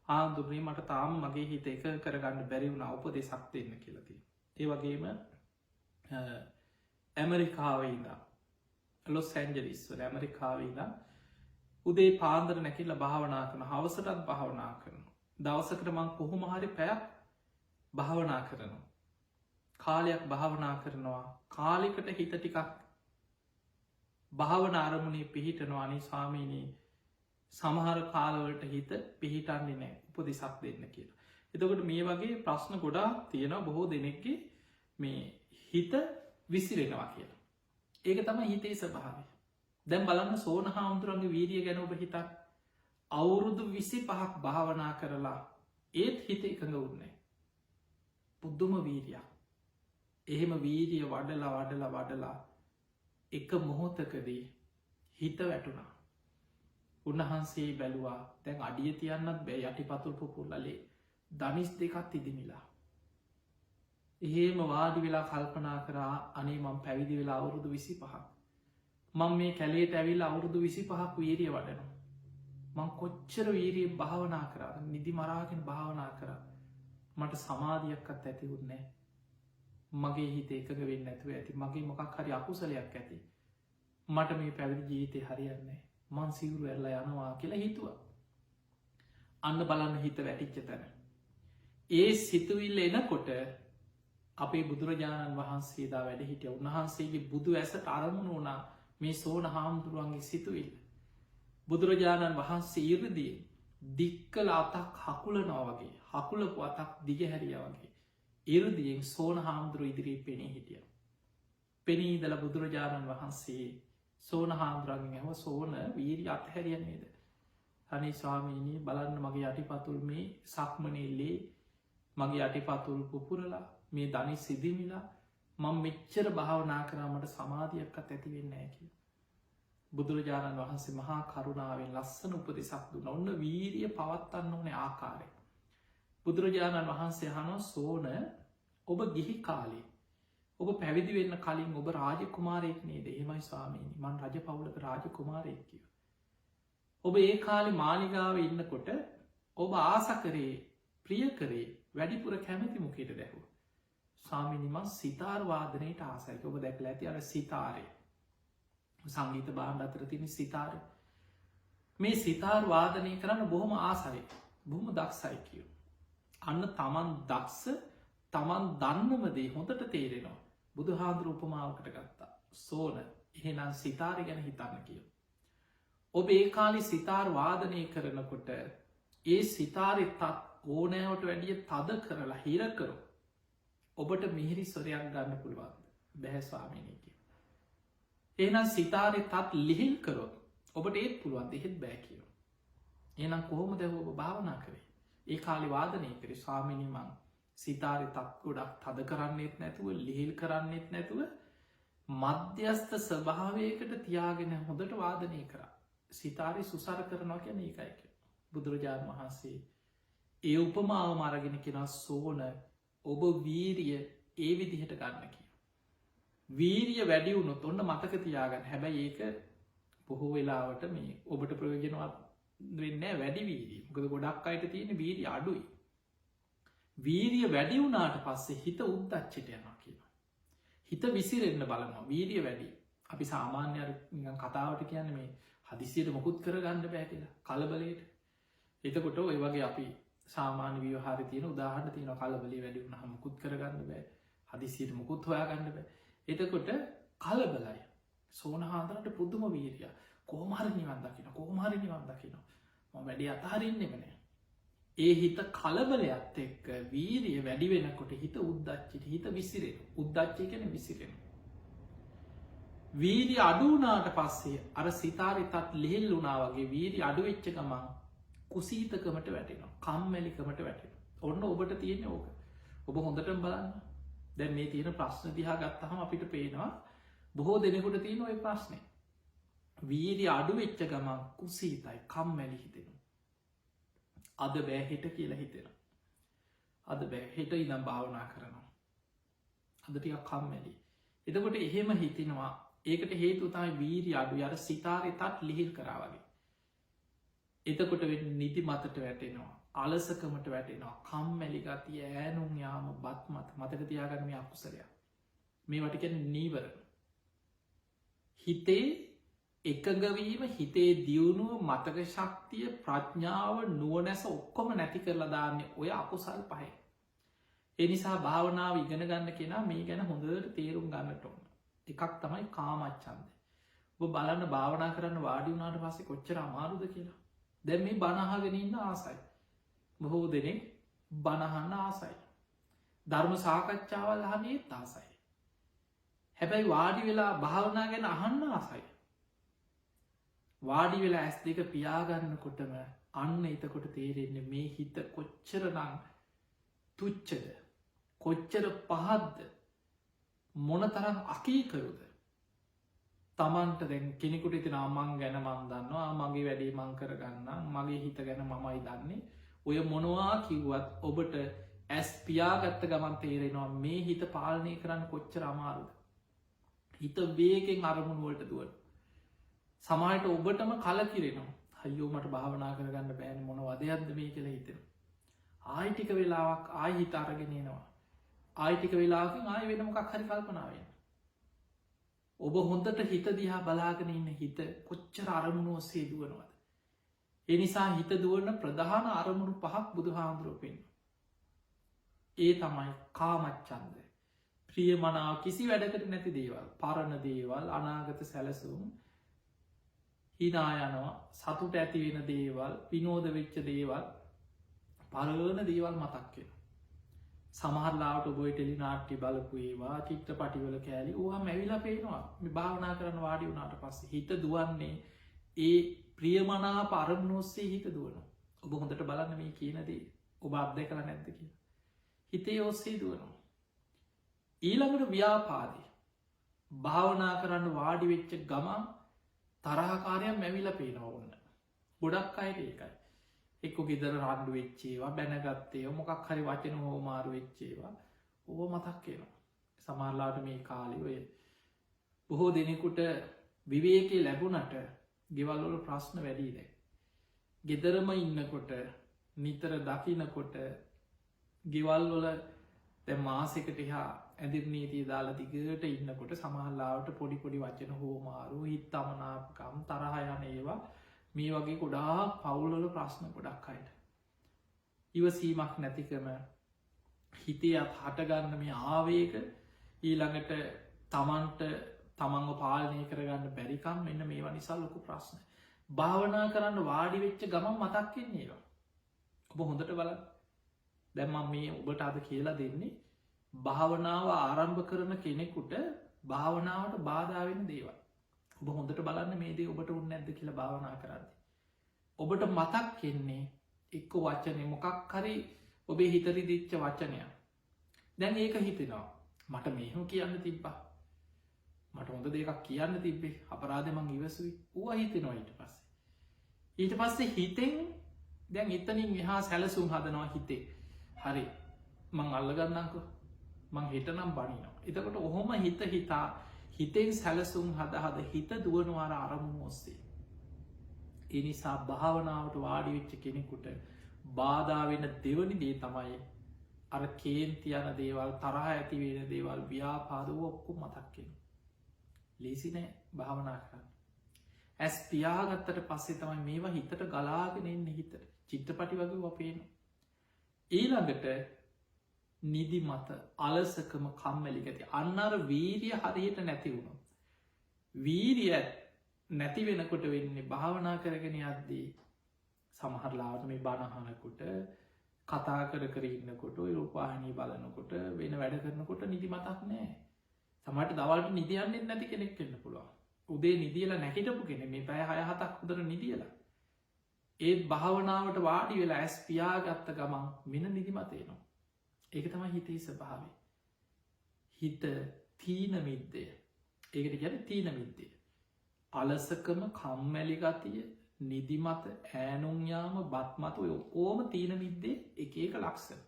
ආදුරී මට තාම මගේ හිත එක කරගන්න බැරිවුණ උපදේ සක්තියන්න කියලති ඒ වගේම ඇමරිකාවයිද ලොස් ඇන්ජලිස්වල ඇමරිකාවීද උදේ පාන්දර නැකිල්ල භාවනා කරන හවසටත් භාවනා කරන දවසකට මං කොහොමහරි පැයක් භාවනා කරනවා කාලයක් භාවනා කරනවා කාලිකට හිත ටිකක් භාවන අරමුණේ පිහිටනවා අනි ස්වාමීනී සමහර කාලවලට හිත පිහිටන්නේ නෑ උපදිසක් දෙන්න කියලා. එතකොට මේ වගේ ප්‍රශ්න ගොඩා තියෙනවා බොහෝ දෙනෙක්ගේ මේ හිත විසිරෙනවා කියලා. ඒක තම හිතේ ස්වභාවය. දැන් බලන්න සෝන හාමුදුරන්ගේ වීරිය ගැන ඔබ හිතක් අවුරුදු 25ක් භාවනා කරලා ඒත් හිත එකඟ උන්නේ. පුද්දුම වීරියක්. එහෙම වීරිය වඩලා එක මොහොතකදී හිත වැටුණා. උන්වහන්සේ බැලුවා දැන් අඩිය තියන්නත් බෑ යටිපතුල් පුපුරලේ දනිස් දෙකත් ඉදිමිලා. එහෙම වාඩි වෙලා කල්පනා කරා අනේ මං පැවිදි වෙලා අවුරුදු 25ක්. මං මේ කැලේට ඇවිල්ලා අවුරුදු 25ක් වීරිය වඩනවා. මං කොච්චර වීරිය භාවනා කරා නිදි මරාගෙන භාවනා කරා මට සමාධියක්වත් ඇතිවුන්නේ නැහැ. මගේ හිත එකඟ වෙන්න ඇතුව ඇති මගේ මොකක් හරි අකුසලයක් ඇති මට මේ පැවිදි ජීවිතය හරියන්නේ මං සිවුරු ඇරලා යනවා කියලා හිතුවා අන්න බලන්න හිත වැටිච්ච තැන ඒ සිතුවිල්ල එනකොට අපේ බුදුරජාණන් වහන්සේදා වැඩ හිටිය උන්වහන්සේගේ බුදු ඇසට අරමුණ වුණා මේ සෝන හාමුදුරුවන්ගේ සිතුවිල් බුදුරජාණන් වහන්සේ ඉරදී දික්කල අතක් හකුලනවා වගේ හකුලපු අතක් දිගහැරිය වගේ ඉරදියෙන් සෝන හාමුදුරුව ඉදිරී පෙනී හිටිය. පෙනීදල බුදුරජාණන් වහන්සේ සෝන හාමුදුරන්ගෙන් ඇව සෝන වීරි අත්හැරියන්නේද. හනි ස්වාමීනී බලන්න මගේ යටිපතුල් මේ සක්මනෙල්ලේ මගේ යටිපතුල් පුපුරලා මේ දනි සිදිමිලා මං මෙච්චර භාවනා කරාමට සමාධියක්කත් ඇතිවෙන්න ඇකි. බුදුරජාණන් වහන්සේ මහා කරුණාවෙන් ලස්සන උපදෙසක් දුන්න ඔන්න වීරිය පවත්වන්න ඕනේ ආකාරය. බුදුරජාණන් වහන්සේ හනෝ සෝන ඔබ ගිහි කාලේ ඔබ පැවිදි වෙන්න කලින් ඔබ රාජකුමාරයෙක් නේද එහෙමයි ස්වාමීනි මං රජ පවුලක රාජකුමාරයෙක් කිය. ඔබ ඒ කාලෙ මාලිගාව ඉන්නකොට ඔබ ආස කරේ ප්‍රිය කරේ වැඩිපුර කැමති මොකේට දැහු. ස්වාමිනිමන් සිතාර්වාදනයට ආසයික ඔබ දැකල ඇති අර සිතාරය සංගීත බාණ්ඩ අතර තින සිතාරය මේ සිතාර්වාදනය කරන්න බොහොම ආසයි බොහොම දක්සයි කියෝ. අන්න තමන් දක්ස තමන් දන්නමදේ හොඳට තේරෙනවා බුදු හාදුර උපමාවකට ගත්තා සෝන එහෙනම් සිතාරි ගැන හිතන්න කිය. ඔබ ඒ කාලි සිතාර් වාදනය කරනකොට ඒ සිතාරි තත් ඕනෑවට වැඩිය තද කරලා හිරකරු ඔබට මිහිරි ස්වරයක් ගන්න පුළුවන්ද බැහැස්වාමීනය කිය. එනම් සිතාරි තත් ලිහිල් කරොත් ඔබට ඒත් පුළුවන් දෙහෙත් බෑ කියෝ. එනම් කොහොම දැව ඔබ භාවනා කරේ ඒ කාලි වාදනය කරේ ස්වාමිනිමං සිතාරි තත් ගොඩක් තද කරන්නෙත් නැතුව ලිහිල් කරන්නෙත් නැතුව මධ්‍යස්ථ ස්වභාවයකට තියාගෙන හොඳට වාදනය කරා සිතාරි සුසර කරනවා කියන ඒකයික. බුදුරජාණන් වහන්සේ ඒ උපමාව මරගෙන කෙන සෝන ඔබ වීරිය ඒ විදිහට ගන්න කිය. වීරිය වැඩි වුණොත් ඔන්න මතක තියාගන්න. හැබැයි ඒක බොහෝ වෙලාවට මේ ඔබට ප්‍රයෝජනවත් වෙන්න වැඩි වීරිය. මොකද ගොඩක් අයට තියෙන වීරිය අඩුයි. වීරිය වැඩි වුණාට පස්සේ හිත උද්දච්චයට යනවා කියනවා. හිත විසිරෙන්න බලනවා. වීරිය වැඩි. අපි සාමාන්‍ය කතාවට කියන්නේ මේ හදිසියට මොකුත් කරගන්න බෑ කියලා. කලබලයට. එතකොට ඔය වගේ අපි සාමාන්‍ය ව්‍යවහාරයේ තියෙන උදාහරණ තියෙනවා. කලබලේ වැඩි වුණාම මොකුත් කරගන්න බෑ. හදිසියට මොකුත් හොයාගන්න බෑ. එතකොට කලබලයි. සෝනහාන්දරට පුදුම වීරිය. කොහොම හරි නිවන් දකින්න. කොහොම හරි නිවන් දකින්න. මම වැඩි අතහරින්නෙම නෑ. ඒ හිත කලබලයත් එක්ක වීරිය වැඩි වෙනකොට හිත උද්දච්චයට හිත විසිරෙනවා. උද්දච්චය කියන්නේ විසිරෙනවා. වීරිය අඩු වුණාට පස්සේ අර සිතාරිතත් ලිහිල් වුණා වගේ වීරිය අඩු වෙච්ච ගමන් කුසීතකමට වැටෙනවා. කම්මැලිකමට වැටෙනවා. ඔන්න ඔබට තියෙන්නේ ඕක. ඔබ හොඳටම බලන්න. දැන් මේ තියෙන ප්‍රශ්න දිහා ගත්තහම අපිට පේනවා බොහෝ දෙනෙකුට තියෙන ওই ප්‍රශ්නේ. වීරිය අඩු වෙච්ච ගමන් කුසීතයි, කම්මැලි හිතෙනවා. අද බෑ හෙට කියලා හිතෙනවා. අද බෑ හෙට ඉඳන් භාවනා කරනවා. අද ටිකක් කම්මැලි. එතකොට එහෙම හිතෙනවා. ඒකට හේතුව තමයි වීරිය අඩු. අර සිතාරිතත් ලිහිල් කරා වගේ. එතකොට වෙන්නේ නිදි මතට වැටෙනවා. අලසකමට වැටෙනවා. කම්මැලි ගතිය, ඈනුම් යාම, බත් මතක තියාගන්න මේ අකුසලයක්. මේවට කියන්නේ නීවරණ. හිතේ එකඟවීම, හිතේ දියුණුව, මතක ශක්තිය, ප්‍රඥාව, නුවණැස ඔක්කොම නැති කරලා දාන්නේ ඔය අකුසල් පහේ. ඒ නිසා භාවනාව ඉගෙන ගන්න කෙනා මේ ගැන හොඳට තේරුම් ගන්නට ඕන. එකක් තමයි කාමච්ඡන්දය. ඔබ බලන්න භාවනා කරන්න වාඩි වුණාට පස්සේ කොච්චර අමාරුද කියලා. දැන් මේ බණ අහගෙන ඉන්න ආසයි. බොහෝ දෙනෙක් බණ අහන්න ආසයි. ධර්ම සාකච්ඡාවල් අහන්න ඒත් ආසයි. හැබැයි වාඩි වෙලා භාවනා ගැන අහන්න ආසයි. වාඩි වෙලා ඇස් දෙක පියාගන්නකොටම අන්න එතකොට තේරෙන්නේ මේ හිත කොච්චරනම් තුච්චද, කොච්චර පහද්ද, මොනතරම් අකීකරුද. තමන්ට දැන් කෙනෙකුට ඉතින් මං ගැන මන් දන්නවා, මගේ වැඩේ මං කරගන්නම්, මගේ හිත ගැන මමයි දන්නේ. ඔය මොනවා කිව්වත් ඔබට ඇස් පියාගත්ත ගමන් තේරෙනවා මේ හිත පාලනය කරන්න කොච්චර අමාරුද. හිත වේගෙන් අරමුණු වලට දුවන. සමහරට ඔබටම කලකිරෙනවා. අයියෝ මට භාවනා කරගන්න බෑනේ, මොන වදයක්ද මේ කියලා හිතෙනවා. ආයි ටික වෙලාවක් ආයි හිත අරගෙන එනවා. ආයි ටික වෙලාවකින් ආයි වෙන මොකක් හරි කල්පනා වෙනවා. ඔබ හොඳට හිත දිහා බලාගෙන ඉන්න හිත කොච්චර අරමුණු ඔස්සේ දුවනවද. ඒ නිසා හිත දුවන ප්‍රධාන අරමුණු 5ක් බුදුහාමුදුරුවෝ පෙන්නනවා. ඒ තමයි කාමච්ඡන්දය. ප්‍රියමනාප කිසි වැඩකට නැති දේවල්, පරණ දේවල්, අනාගත සැලසුම්, හිනා යනවා, සතුට ඇති වෙන දේවල්, විනෝද වෙච්ච දේවල්, පරණ දේවල් මතක් වෙනවා. සමහරලාට ඔබ ටෙලි නාට්‍ය බලපු ඒවා, චිත්‍රපටිවල කෑලි ඕවා මැවිලා පේනවා. මේ භාවනා කරන්න වාඩි වුණාට පස්සේ හිත දුවන්නේ ඒ ප්‍රියමනාප අරමුණු ඔස්සේ හිත දුවනවා. ඔබ හොඳට බලන්න මේ කියන දේ ඔබ අත්දැකලා නැද්ද කියලා. හිතේ ඔස්සේ දුවනවා. ඊළඟට ව්‍යාපාදේ. භාවනා කරන්න වාඩි වෙච්ච ගමන් තරහකාරයන් මැවිලා පේනවා ඔන්න. ගොඩක් අයට ඒකයි. එක්ක ගෙදර රණ්ඩු වෙච්ච ඒවා, බැනගත්තේ මොකක් හරි වචන හොමාරු වෙච්ච ඒවා ඕව මතක් වෙනවා. සමහරලාට මේ කාලේ ඔය බොහෝ දෙනෙකුට විවේකී ලැබුණට ගෙවල් වල ප්‍රශ්න වැඩි දැන්. ගෙදරම ඉන්නකොට නිතර දකින්නකොට ගෙවල් වල දැන් මාසෙකට එහා ඇඳිරි නීතිය දාලා දිගට ඉන්නකොට සමහරලාට පොඩි පොඩි වචන හොමාරු, හිතමනාපකම්, තරහ යන ඒවා මේ වගේ ගොඩාක් පවුල්වල ප්‍රශ්න ගොඩක් අයට. ඉවසීමක් නැතිකම, හිතේ හටගන්න මේ ආවේග, ඊළඟට තමන්ට තමන්ව පාලනය කරගන්න බැරිකම්, මෙන්න මේවා නිසා ලොකු ප්‍රශ්න. භාවනා කරන්න වාඩි වෙච්ච ගමන් මතක් වෙන්නේ ඒවා. ඔබ හොඳට බලන්න. දැන් මම මේ ඔබට අද කියලා දෙන්නේ භාවනාව ආරම්භ කරන කෙනෙකුට භාවනාවට බාධා වෙන දේවල්. ඔබ හොඳට බලන්න මේ දේ ඔබට උන්නේ නැද්ද කියලා භාවනා කරද්දී. ඔබට මතක් වෙන්නේ එක්ක වචනේ මොකක් හරි ඔබේ හිත රිදිච්ච වචනයක්. දැන් ඒක හිතෙනවා මට මේව කියන්න තිබ්බා. මට හොඳ දෙයක් කියන්න තිබ්බේ. අපරාධේ මං ඉවසුයි. ඌවා හිතෙනවා ඊට පස්සේ. ඊට පස්සේ හිතෙන් දැන් එතනින් එහා සැලසුම් හදනවා හිතේ. හරි මං අල්ලගන්නංකු මං හිට නම් බනිනවා. එතකොට ඔහොම හිතා හිතෙන් සැලසුම් හද හිත දුවනවාර අරමුණු ඔස්සේ. එනිසා භාවනාවට වාඩිවිච්ච කෙනෙකුට බාධාවෙන දෙවනි දේ තමයි අර කේන්ති යන දේවල් තරහ ඇතිවෙන දේවල් ව්‍යාපාදව ඔක්කුම් මතක්කෙන. ලේසි නෑ භාවනා කරන්න. ඇස් පියාගත්තට පස්සේ තමයි මේවා හිතට ගලාගෙන එන්න හිතට චිත්‍රපටි වගේ වපේන. ඊළඟට නිදි මත අලසකම කම්මැලි ගති අන්නර වීරිය හරියට නැති වුණු. වීරිය නැති වෙනකොට වෙන්නේ භාවනා කරගෙන යද්දී සමහරලාට මේ බණහනකොට කතා කර ඉන්නකොට රූපාහනී බලනකොට වෙන වැඩ කරනකොට නිදි මතක් නෑ. සමට දවල්ට නිදියන්නෙත් නැති කෙනෙක් එන්න පුළුවන්. උදේ නිදියලා නැහිටපු කෙනෙ මේ පැය 6-7ක් උදර නිදියලා. ඒත් භාවනාවට වාඩි වෙලා ඇස් පියාගත්ත ගමන් මෙන නිදිමතේනවා. ඒක තමයි හිතේ ස්වභාවය. හිත තීන මිද්දය. ඒකට ගැන තීන මිද්දය. අලසකම කම්මැලි ගතිය නිදිමත ඈනුම්යාම බත්මත ඔක්කෝම තීන මිද්දේ එක ලක්ෂණ.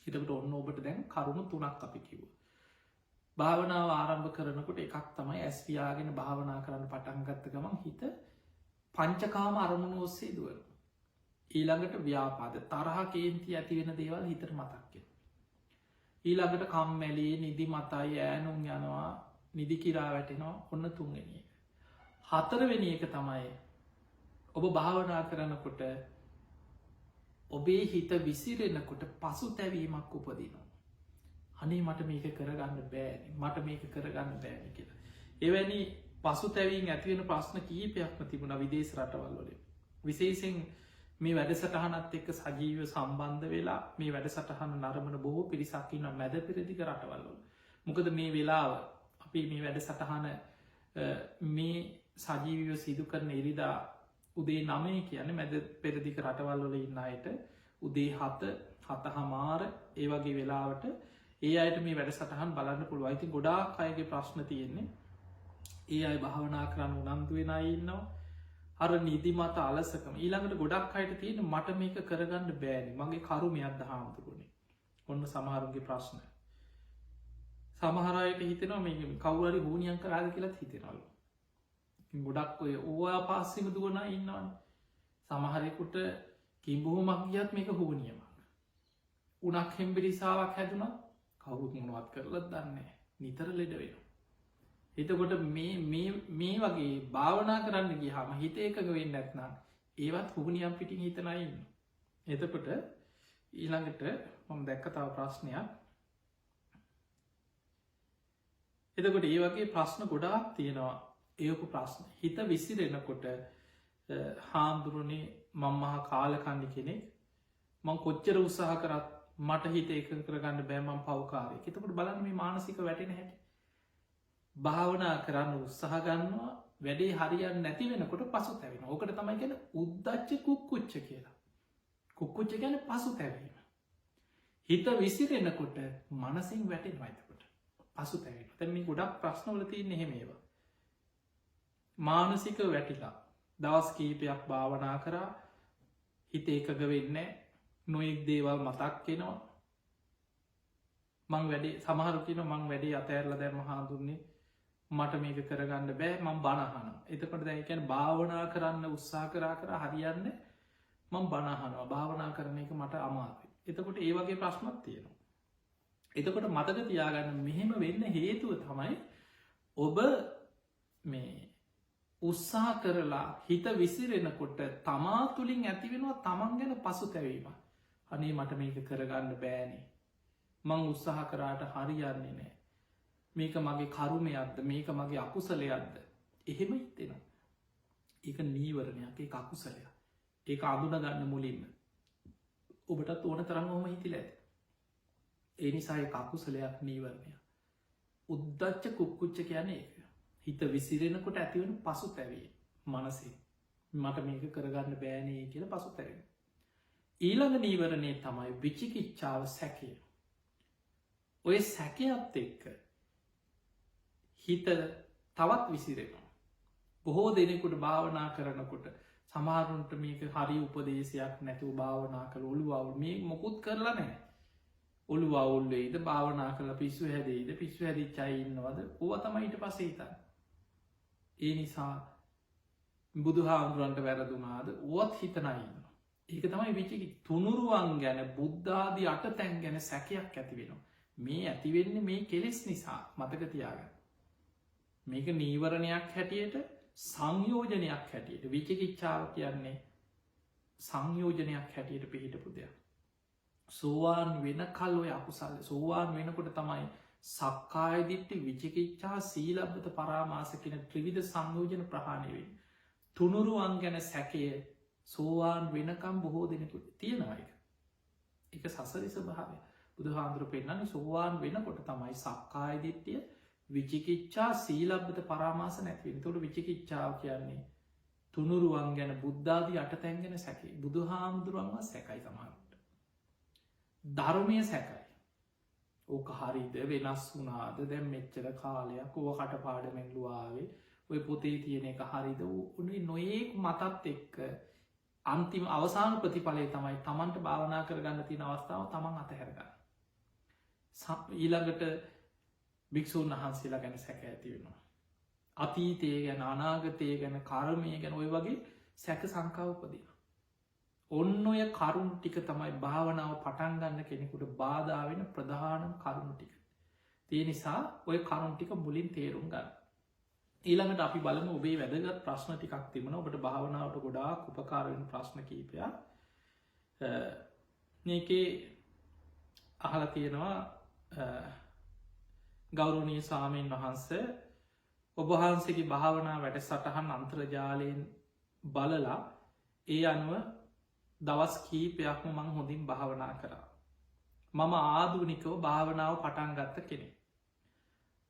හිතකට ඔන්න ඔබට දැන් කරුණු 3ක් අපි කිව්ව. භාවනාව ආරම්භ කරනකොට එකක් තමයි ඇස් පියාගෙන භාවනා කරන්න පටන්ගත්ත ගමන් හිත පංචකාම අරමුණු ඔස්සේ දුවන. ඊළඟට ව්‍යාපාද තරහ කේන්ති ඇතිවෙන දේවල් හිතට මතක්කෙන. ඊළඟට කම්මැලි නිදි මතයි ෑනුම් යනවා නිදි කිරා වැටෙනවා ඔන්න තුන්ගනිය. හතරවෙනි එක තමයි ඔබ භාවනා කරනකොට ඔබේ හිත විසිරෙනකොට පසු තැවීමක් උපදිනවා. අනේ මට මේක කරගන්න බෑන මට මේක කරගන්න බෑන කියලා. එවැනි පසු තැවීම් ඇතිවෙන ප්‍රශ්න කීපයක්ම තිබුණ විදේශ රටවල්ලොලින්. විශේෂෙන් මේ වැඩසටහනත් එක්ක සජීව සම්බන්ධ වෙලා මේ වැඩසටහන නරමන බොහෝ පිරිසක්කින්න මැද පෙරදික රටවල්ලොල. මොකද මේ වෙලාව අපි මේ වැඩසටහන මේ සජීවිව සිදු කරන ඉරිදා උදේ නමය කියන මැද පෙරදික රටවල්වල ඉන්න අයට උදේ හත හමාර ඒ වගේ වෙලාවට ඒ අයට මේ වැඩ සටහන් බලන්න පුළුව අයිති ගොඩාක් අයගේ ප්‍රශ්න තියෙන්නේ ඒ අයි භාවනා කරන්න උනන්දුවෙන ඉන්නවා අර නිදිමත අලසකම ඊළඟට ගොඩක් අයට තියෙන මට මේක කරගන්න බෑනි මගේ කරුමයක් දහාමුතුරුණේ ඔන්න සමහරුගේ ප්‍රශ්න සමහරයට හිතෙනවා මේ කවුරරි හූනියන් කරාද කියලත් හිතෙනලු ගොඩක් ඔය ඕයා පාස්සෙම දුවන ඉන්නවන් සමහරෙකුට කිම්බොහොමක් ගියත් මේක හෝනියමක් උනක් හෙම්බිරිසාාවක් හැදුනත් කවුත් මොනවත් කරලත් දන්නේ නිතර ලෙඩ වෙන. එතකොට මේ වගේ භාවනා කරන්න ගිය හම හිත එකක වෙන්න ඇත්නම් ඒවත් හුගනියම් පිටින් හිතනයින්න. එතකොට ඊළඟට මම දැක්ක තව ප්‍රශ්නයක් එතකොට ඒ වගේ ප්‍රශ්න ගොඩාක් තියෙනවා ඒකු ප්‍රශ්න හිත විසිරෙනකොට හාමුදුරුණේ මංමහා කාලකන්නි කෙනෙක් මං කොච්චර උත්සාහ කරත් මට හිත ඒක කරගන්න බෑමම් පවකාරය එතකට බලන්න මේ මානසික වැටෙන හැට භාවනා කරන්න උත්සාහ ගන්නවා වැඩේ හරියන් නැති වෙනකොට පසු තැවෙන ඕකට තමයි ගැන උද්දච්ච කුක්කුච්ච කියලා කුක්කුච්ච ගැන පසු තැවීම හිත විසිරෙනකොට මනසින් වැටෙන් වයිතකොට පසු තැවෙන තැම ගොඩක් ප්‍රශ්නවල තියන්නේ හෙමේවා මානසික වැටිලා දවස් කීපයක් භාවනා කරා හිත ඒකග වෙන්න නොයෙක් දේවල් මතක් කෙනවා මං වැඩේ සමහරුකින මං වැඩේ අතඇරල දැම හාදුන්නේ මට මේක කරගන්න බෑ මං බණහන එතකට දැකැන භාවනා කරන්න උත්සා කරා කර හරියන්න මං බණහනවා භාවනා කරන එක මට අමාරුයි එතකොට ඒ වගේ ප්‍රශ්නත් තියෙනවා එතකොට මතක තියාගන්න මෙහෙම වෙන්න හේතුව තමයි ඔබ මේ උත්සා කරලා හිත විසිරෙනකොට තමා තුළින් ඇතිවෙනවා තමන් ගැන පසු තැවීම අනේ මට මේක කරගන්න බෑනේ මං උත්සාහ කරාට හරියන්නේ නෑ මේක මගේ කරුමයක්ද මේක මගේ අකුසලයක්ද එහෙම හිතෙන ඒක නීවරණයක් ඒ අකුසලයක් ඒක අඳුන ගන්න මුලින්ම ඔබටත් ඕන තරම් හොම හිතිල ඇත ඒ නිසා ඒ අකුසලයක් නීවරණය උද්දච්ච කුක්කුච්ච කියන ඒක හිත විසිරෙනකොට ඇතිවන පසු තැවේ මනසේ මට මේක කරගන්න බෑනේ කියල පසු තැවෙන. ඊළඟ නීවරණය තමයි විචිකිච්ඡාව සැකය. ඔය සැකයත් එක්ක හිත තවත් විසිරෙනවා. බොහෝ දෙනෙකුට භාවනා කරනකොට සමහරුන්ට මේක හරි උපදේශයක් නැතුව භාවනා කළ ඔළුවවුල් මේ මොකුත් කරලා නෑ ඔළු අවුල්ලේද භාවනා කළ පිස්සු හැදේද පිස්සු හැදිච්චයි ඉන්නවද ඕව තමයිට පසේතන් ඒ නිසා බුදු හාමුදුරන්ට වැරදුනාද ඕත් හිතනයින්න ඒක තමයි විචකි තුනුරුවන් ගැන බුද්ධාදී අට තැන් ගැන සැකයක් ඇති වෙනවා මේ ඇතිවෙන්නේ මේ කෙලෙස් නිසා මතකතියාගන්න මේක නීවරණයක් හැටියට සංයෝජනයක් හැටියට විචකිච්ඡාව කියන්නේ සංයෝජනයක් හැටියට පිහිටපු දෙයක් සෝවාන් වෙන කල් ඔය අකුසල් සෝවාන් වෙනකොට තමයි සක්කාය දිට්ඨි විචිකිච්ඡා සීලබ්බත පරාමාස කියන ත්‍රිවිධ සංයෝජන ප්‍රහාණය වෙන්නේ. තුනුරුවන් ගැන සැකය සෝවාන් වෙනකම් බොහෝ දෙනෙකුට තියෙනවා එක. ඒක සසරි ස්වභාවය. බුදුහාඳුර පෙන්නන්නේ සෝවාන් වෙනකොට තමයි සක්කාය දිට්ඨිය විචිකිච්ඡා සීලබ්බත පරාමාස නැති වෙන්නේ. ඒතකොට විචිකිච්ඡාව කියන්නේ තුනුරුවන් ගැන බුද්ධාදී අටතැන් ගැන සැකේ. බුදුහාමුදුරුවන්ව සැකයි තමයි. ධර්මය සැකයි ඕක හරිද වෙනස් වුනාද දැම් මෙච්චර කාලයක් ඕ කට පාඩමෙන්ලුවාවේ ඔය පොතේ තියෙන එක හරිද උනේ නොයෙක් මතත් එක්ක අන්තිම අවසාන ප්‍රතිඵලය තමයි තමන්ට භාවනා කරගන්න තියෙන අවස්ථාව තමන් අතහැරගන්න ඊළඟට භික්‍ෂූන් වහන්සේලා ගැන සැක ඇති වෙනවා අතීතය ගැන අනාගතය ගැන කර්මය ගැන ඔය වගේ සැක සංකාවපදින ඔන්න ඔය කරුණු ටික තමයි භාවනාව පටන්ගන්න කෙනෙකුට බාධාවෙන ප්‍රධානම් කරුණු ටික. තිය නිසා ඔය කරුණු ටික මුලින් තේරුම් ගන්න. ඊළඟට අපි බලම ඔබේ වැදගත් ප්‍රශ්න ටිකක් තිබන ඔබට භාවනාවට ගොඩාක් උපකාරවෙන ප්‍රශ්න කීපයක් මේකේ අහල තියෙනවා ගෞරවනීය ස්වාමීන් වහන්ස ඔබහන්සේගේ භාවනා වැඩ සටහන් අන්තර්ජාලයෙන් බලලා ඒ අනුව දවස් කීපයක්ම මං හොඳින් භාවනා කරා. මම ආධුනිකව භාවනාව පටන් ගත්ත කෙනෙ.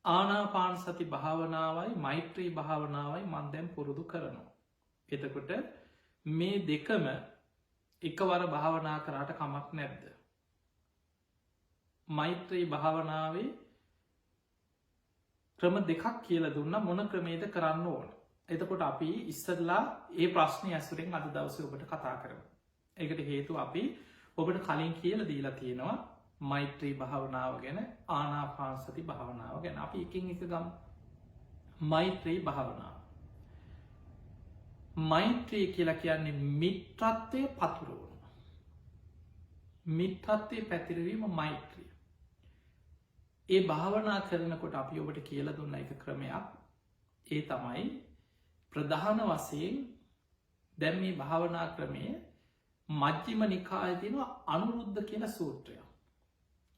ආනාපාන සති භාවනාවයි මෛත්‍රී භාවනාවයි මන්දැම් පුරුදු කරනවා. එතකොට මේ දෙකම එකවර භාවනා කරාට කමක් නැද්ද. මෛත්‍රී භාවනාවේ ක්‍රම දෙකක් කියල දුන්න මොන ක්‍රමේද කරන්න ඕන. එතකොට අපි ඉස්සරලා ඒ ප්‍රශ්නය ඇසුරෙන් අද දවස ඔබට කතා කරමු. එකට හේතු අපි ඔබට කලින් කියල දීලා තියෙනවා මෛත්‍රී භාවනාව ගැන ආනාපානසති භාවනාව ගැන අපි එකින් එක ගම් මෛත්‍රී භාවනාව මෛත්‍රී කියලා කියන්නේ මිත්‍රත්වය පතුරුවන මිත්‍රත්වය පැතිරවීම මෛත්‍රිය ඒ භාවනා කරනකොට අපි ඔබට කියල දුන්න එක ක්‍රමයක් ඒ තමයි ප්‍රධාන වසයෙන් දැම් මේ භාවනා ක්‍රමය මජ්ජිම නිකාය තියෙනවා අනුරුද්ධ කියන සූත්‍රය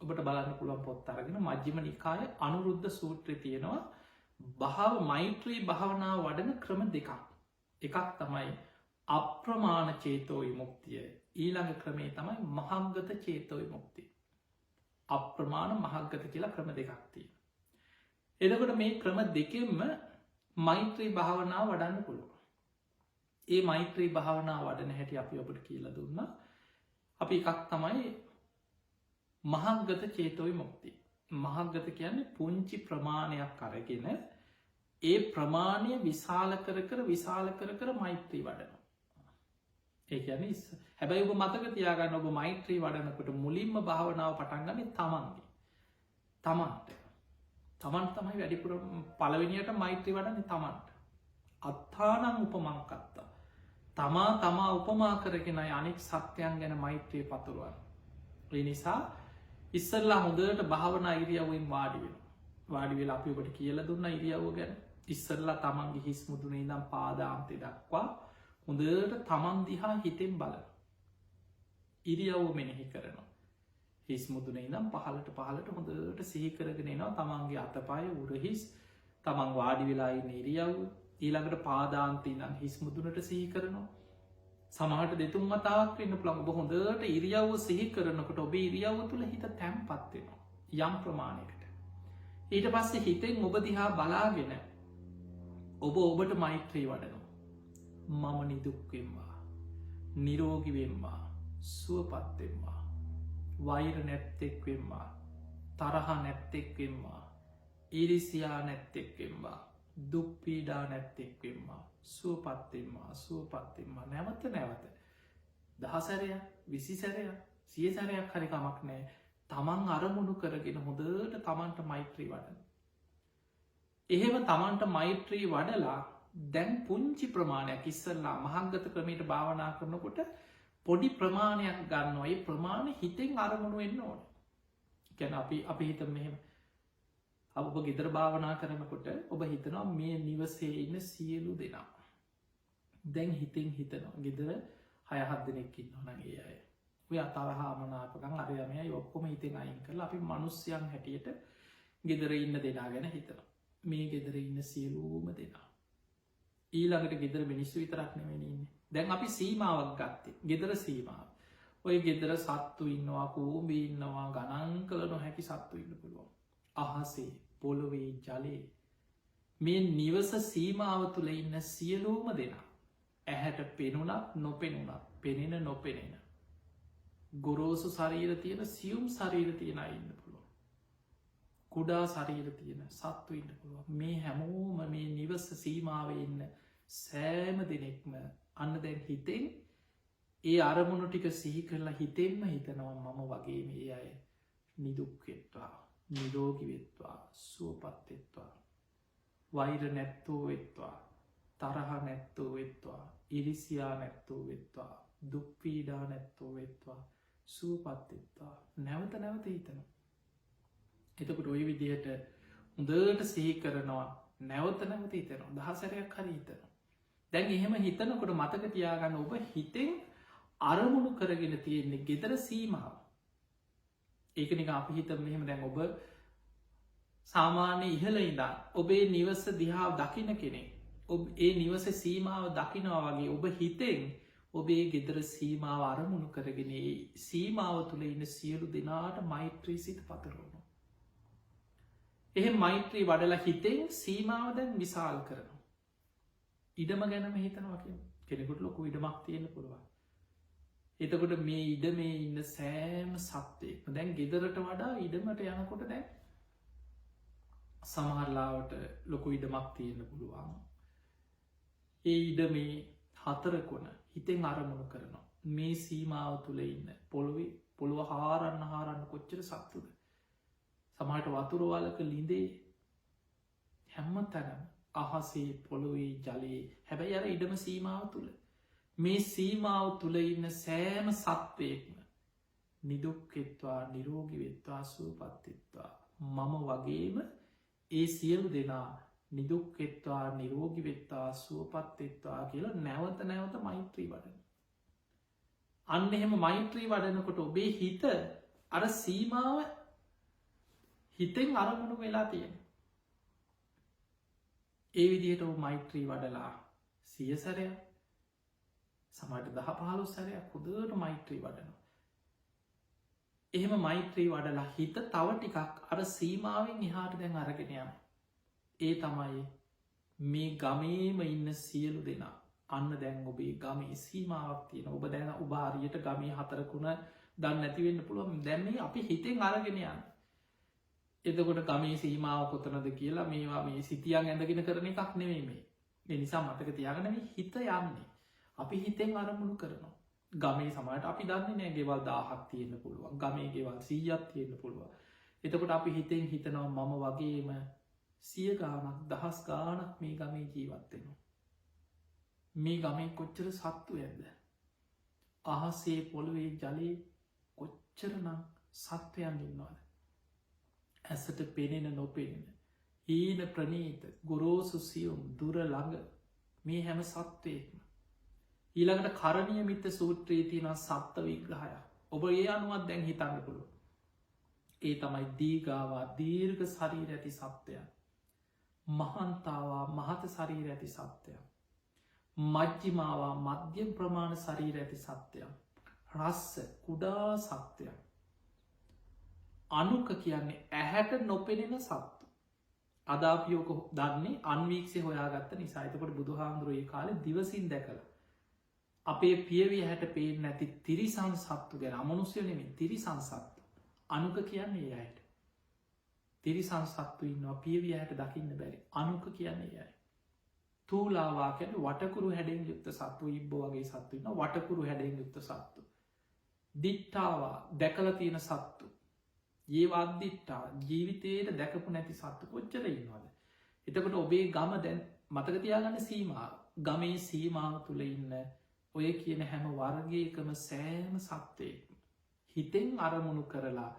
ඔබට බලන්න පුළුවන් පොත් අරගෙන මජ්ජිම නිකාය අනුරුද්ධ සූත්‍රය තියෙනවා භාව මෛත්‍රී භාවනාව වඩන ක්‍රම දෙකක් එකක් තමයි අප්‍රමාණ චේතෝයි මුක්තිය ඊළඟ ක්‍රමේ තමයි මහංගත චේතෝයි මුක්තිය අප්‍රමාණ මහංගත කියලා ක්‍රම දෙකක්තිය එදකට මේ ක්‍රම දෙකෙන්ම මෛත්‍රී භාවනාව වඩන්න පුළුව ඒ මෛත්‍රී භාවනා වඩන හැටි අපි ඔබට කියල දුන්න අපි එකක් තමයි මහග්ගත චේතෝයි මුක්ති මහග්ගත කියන්නේ පුංචි ප්‍රමාණයක් අරගෙන ඒ ප්‍රමාණය විශාල කර මෛත්‍රී වඩන ඒ කියන්නේ හැබැයි ඔබ මතක තියාගන්න ඔබ මෛත්‍රී වඩනකොට මුලින්ම භාවනාව පටන්ගන්නේ තමන්ගේ තමන් තමයි වැඩිපුර පලවෙනියට මෛත්‍රී වඩන්නේ තමන්ට අත්තානං උපමංකත්තා තමා උපමා කරගෙන අනෙක් සත්‍යයන් ගැන මෛත්‍රය පතුරුවන් ඒ නිසා ඉස්සල්ලා හොඳට භාවන ඉරියවෙන් වාඩි වෙලා අපි ඔබට කියල දුන්න ඉරියව්ව ගැන ඉස්සල්ලා තමන්ගේ හිස් මුදුනේ නම් පාදාන්තය දක්වා හොඳට තමන් දිහා හිතෙන් බල ඉරියව්ව මෙනෙහි කරනවා හිස් මුදුනේ නම් පහලට හොඳට සිහිකරගෙන නවා තමන්ගේ අතපාය උරහිස් තමන් වාඩි වෙලායි නිරියව් ඊළඟට පාදාන්තී නම් හිස් මුදුනට සිහි කරනවා සමහට දෙතුන් මතාවක් වෙන්න පුළන් ඔබ හොඳට ඉරියව්ව සිහි කරනකට ඔබ ඉරියව්ව තුළ හිත තැම් පත්වෙනවා යම් ප්‍රමාණයකට ඊට පස්සේ හිතෙන් ඔබ දිහා බලාගෙන ඔබ ඔබට මෛත්‍රී වඩනවා මම නිදුක්වෙම්වා නිරෝගිවෙම්වා සුවපත්වෙම්වා වෛර නැත්තෙක්වෙම්වා තරහ නැත්තෙක්වෙම්වා ඉරිසියා නැත්තෙක්වෙම්වා දුක්පීඩා නැත්තෙක්වෙම්වා සුවපත්තිෙන්වා සුවපත්තිෙන්වා නැවත නැවත දහසරය විසිසරය සිය සැරයක් හරිකමක් නෑ තමන් අරමුණු කරගෙන හොඳට තමන්ට මෛත්‍රී වඩන. එහෙම තමන්ට මෛත්‍රී වඩලා දැන් පුංචි ප්‍රමාණයක් ඉස්සල්ලා මහංගත ක්‍රමයට භාවනා කරනකොට පොඩි ප්‍රමාණයක් ගන්නවා ඒ ප්‍රමාණ හිතෙන් අරමුණු වෙන්න ඕන. ගැන අපි හිත මෙහෙම ඔබ ගෙදර භාවනා කරනකොට ඔබ හිතනවා මේ නිවසේ ඉන්න සියලු දෙනා. දැන් හිතෙන් හිතනවා ගෙදර හයහත් දෙනෙක් ඉන්නවා නගේ අය ඔය අතරහා මනාපකන් අරයමයි ඔක්කොම හිතෙන් අයින් කරලා අපි මනුස්්‍යයන් හැටියට ගෙදර ඉන්න දෙනා ගැන හිතනවා මේ ගෙදර ඉන්න සියලූම දෙනා ඊළඟට ගෙදර මිනිස්සු විතරක් නෙවෙනන්නේ දැන් අපි සීමාවක් ගත්තේ ගෙදර සීමාව ඔය ගෙදර සත්තු ඉන්නවා කූම්බි ඉන්නවා ගණන් කළ නොහැකි සත්තු ඉන්න පුළුවන් අහසේ පොළොවේ ජලයේ මේ නිවස සීමාව තුළ ඉන්න සියලූම දෙනා ඇහැට පෙනුනත් නොපෙනුනත් පෙනෙන නොපෙනෙන ගොරෝසු ශරීර තියෙන සියුම් ශරීර තියෙන ඉන්න පුළුවන් කුඩා ශරීර තියෙන සත්තු ඉන්න පුළුවන් මේ හැමෝම මේ නිවස සීමාව ඉන්න සෑම දෙනෙක්ම අන්න දැන් හිතෙන් ඒ අරමුණු ටික සිහි කරලා හිතෙන්ම හිතනවා මම වගේ මේ අය නිදුක්වෙත්වා නිරෝගිවෙත්වා සුවපත්වෙත්වා වෛර නැත්තෝ වෙත්වා තරහ නැත්තෝ වෙත්වා ඉරිසියා නැත්තෝ වෙත්වා දුක්පීඩා නැත්තෝ වෙත්වා සුවපත්වෙත්වා නැවත නැවත හිතනවා. එතකට ඔය විදිහට හොඳට සිහි කරනවා නැවත නැවත හිතනවා දහසරයක් හරි හිතනවා. දැන් එහෙම හිතනකොට මතක තියාගන්න ඔබ හිතෙන් අරමුණු කරගෙන තියෙන්නේ ගෙදර සීමාව. ඒකනික අපි හිත මෙහෙම දැන් ඔබ සාමාන්‍ය ඉහල ඉඳා ඔබේ නිවස දිහා දකින කෙනෙක් ඔබ ඒ නිවස සීමාව දකිනවා වගේ ඔබ හිතෙන් ඔබේ ගෙදර සීමාව අරමුණු කරගෙන සීමාව තුළ ඉන්න සියලු දෙනාට මෛත්‍රී සිත පතරවනු. එහෙ මෛත්‍රී වඩලා හිතෙන් සීමාව දැන් විශාල් කරනවා. ඉඩම ගැනම හිතනවා කෙනෙකුට ලොකු ඉඩමක් තියෙන පුළුවන්. එතකොට මේ ඉඩ මේ ඉන්න සෑම සත්වයෙක්ම දැන් ගෙදරට වඩා ඉඩමට යනකොට දැන් සමහරලාවට ලොකු ඉඩමක් තියෙන පුළුවන්. ඒ ඉඩ මේ හතරකොන හිතෙන් අරමුණු කරනවා මේ සීමාව තුළ ඉන්න පොළොව හාරන්න කොච්චර සත්තුද සමහට වතුරවාලක ලිඳේ හැම්ම තැනම් අහසේ පොළොවේ ජලයේ හැබැයි අර ඉඩම සීමාව තුළ මේ සීමාව තුළ ඉන්න සෑම සත්වයෙක්ම නිදුක්කෙත්වා නිරෝගිවෙත්වා සුවපත්තිත්වා මම වගේම ඒ සියලු දෙනා නිදුක්කෙත්වා නිරෝගිවෙත්තා සුවපත්වෙත්වා කියලා නැවත නැවත මෛත්‍රී වඩන. අන්න එහෙම මෛත්‍රී වඩනකොට ඔබේ හිත අර සීමාව හිතෙන් අරමුණු වෙලා තියෙන. ඒ විදිහට ඔ මෛත්‍රී වඩලා සියසරය සමට 10-15 සැරයක් හොඳට මෛත්‍රී වඩනවා. එහෙම මෛත්‍රී වඩලා හිත තව ටිකක් අර සීමාවෙන් එහාට දැන් අරගෙනයම. ඒ තමයි මේ ගමේම ඉන්න සියලු දෙනා අන්න දැන් ඔබේ ගමේ සීමාවක් තියෙන ඔබ දැන උභාරියට ගමේ හතරකුණ දන්න නැතිවෙන්න පුළුවන් දැන්නේ අපි හිතෙන් අරගෙනයන්න. එතකොට ගමේ සීමාව කොතනද කියලා මේවා මේ සිතියන් ඇඳගෙන කරන එකක් නෙවෙයි මේ. නිසා මතක තියාගන හිත යන්නේ. අපි හිතෙන් අරමුණු කරනවා. ගමේ සමට අපි දන්නේ නෑ ගෙවල් 1000ක් තියෙන්න්න පුළුවන් ගමේ ගෙවල් 100ක් තියෙන්න්න පුළුවන්. එතකොට අපි හිතෙන් හිතනවා මම වගේම 100 ගානක් 1000 ගානක් මේ ගමේ ජීවත්වෙනවා. මේ ගමේ කොච්චර සත්තු ඇද. අහසේ පොළොවේ ජලයේ කොච්චරනම් සත්වයන් ඉන්නවාද. ඇසට පෙනෙන නොපෙනෙන ඊන ප්‍රනීත ගොරෝසු සියුම් දුර ළඟ මේ හැම සත්වයෙක්ම ඊළඟට කරණය මිත්ත සූත්‍රයේ තියෙන සත්ත විග්‍රහය ඔබ ඒ අනුවත් දැන් හිතන්න පුළුව. ඒ තමයි දීගාවා දීර්ඝ ශරීර ඇති සත්වය මහන්තාවා මහත ශරීර ඇති සත්වය මජ්ජිමාවා මධ්‍යම් ප්‍රමාණ ශරීර ඇති සත්වය රස්ස කුඩා සත්වය අනුක කියන්නේ ඇහැට නොපෙනෙන සත්තු අදාපියෝක දන්නේ අන්වීක්ෂය හොයාගත්ත නිසායිතකොට බුදු හාමුදුරුවේ කාලෙ දිවසින් දැකළ අපේ පියවිය හැට පේෙන් නැති තිරිසං සත්තු ගැන අමනුස්්‍යනෙමින් තිරිසං සත්තු අනුක කියන්නේ යයට තිරිසං සත්තු ඉන්නවා පියවිය හැට දකින්න බැරි අනුක කියන්නේ යයි තූලාවා කියන්නේ වටකුරු හැඩෙන් යුක්ත සත්තු. ඉබ්බෝ වගේ සත්තු ඉන්නවා වටකුරු හැඩෙන් යුක්ත සත්තු. දිට්ඨාවා දැකලා තියෙන සත්තු. ජීවද්දිට්ඨා ජීවිතේට දැකපු නැති සත්තු කොච්චර ඉන්නවද? එතකොට ඔබේ ගම දැන් මතක තියාගන්න සීමාව. ගමේ සීමාව තුල ඉන්න ඔය කියන හැම වර්ගයකම සෑම සත්වයක්ම හිතෙන් අරමුණු කරලා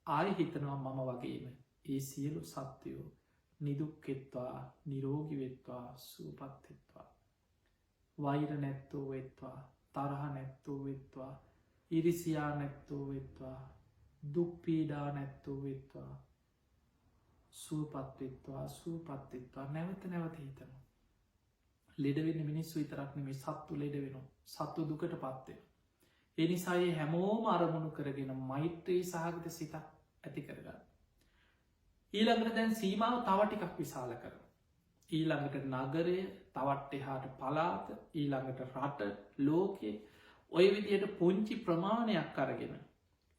ආයෙ හිතනවා මම වගේම ඒ සියලු සත්වයෝ නිදුක් වෙත්වා නිරෝගී වෙත්වා සුවපත් වෙත්වා. වෛර නැත්තෝ වෙත්වා තරහ නැත්තෝ වෙත්වා ඉරිසියා නැත්තෝ වෙත්වා දුක් පීඩා නැත්තෝ වෙත්වා සුවපත් වෙත්වා සුවපත් වෙත්වා. නැවත නැවත හිතනවා. ලෙඩවෙන්න මිනිස්සු විතරක් නෙමෙයි සත්තු ලෙඩ වෙනවා. සත්තු දුකට පත් වෙනවා. ඒ නිසා මේ හැමෝම අරමුණු කරගෙන මෛත්‍රී සහගත සිතක් ඇති කරගන්න. ඊළඟට දැන් සීමාව තව ටිකක් විශාල කරනවා. ඊළඟට නගරය, තවත් එහාට පළාත, ඊළඟට රට, ලෝකේ ඔය විදියට පුංචි ප්‍රමාණයක් අරගෙන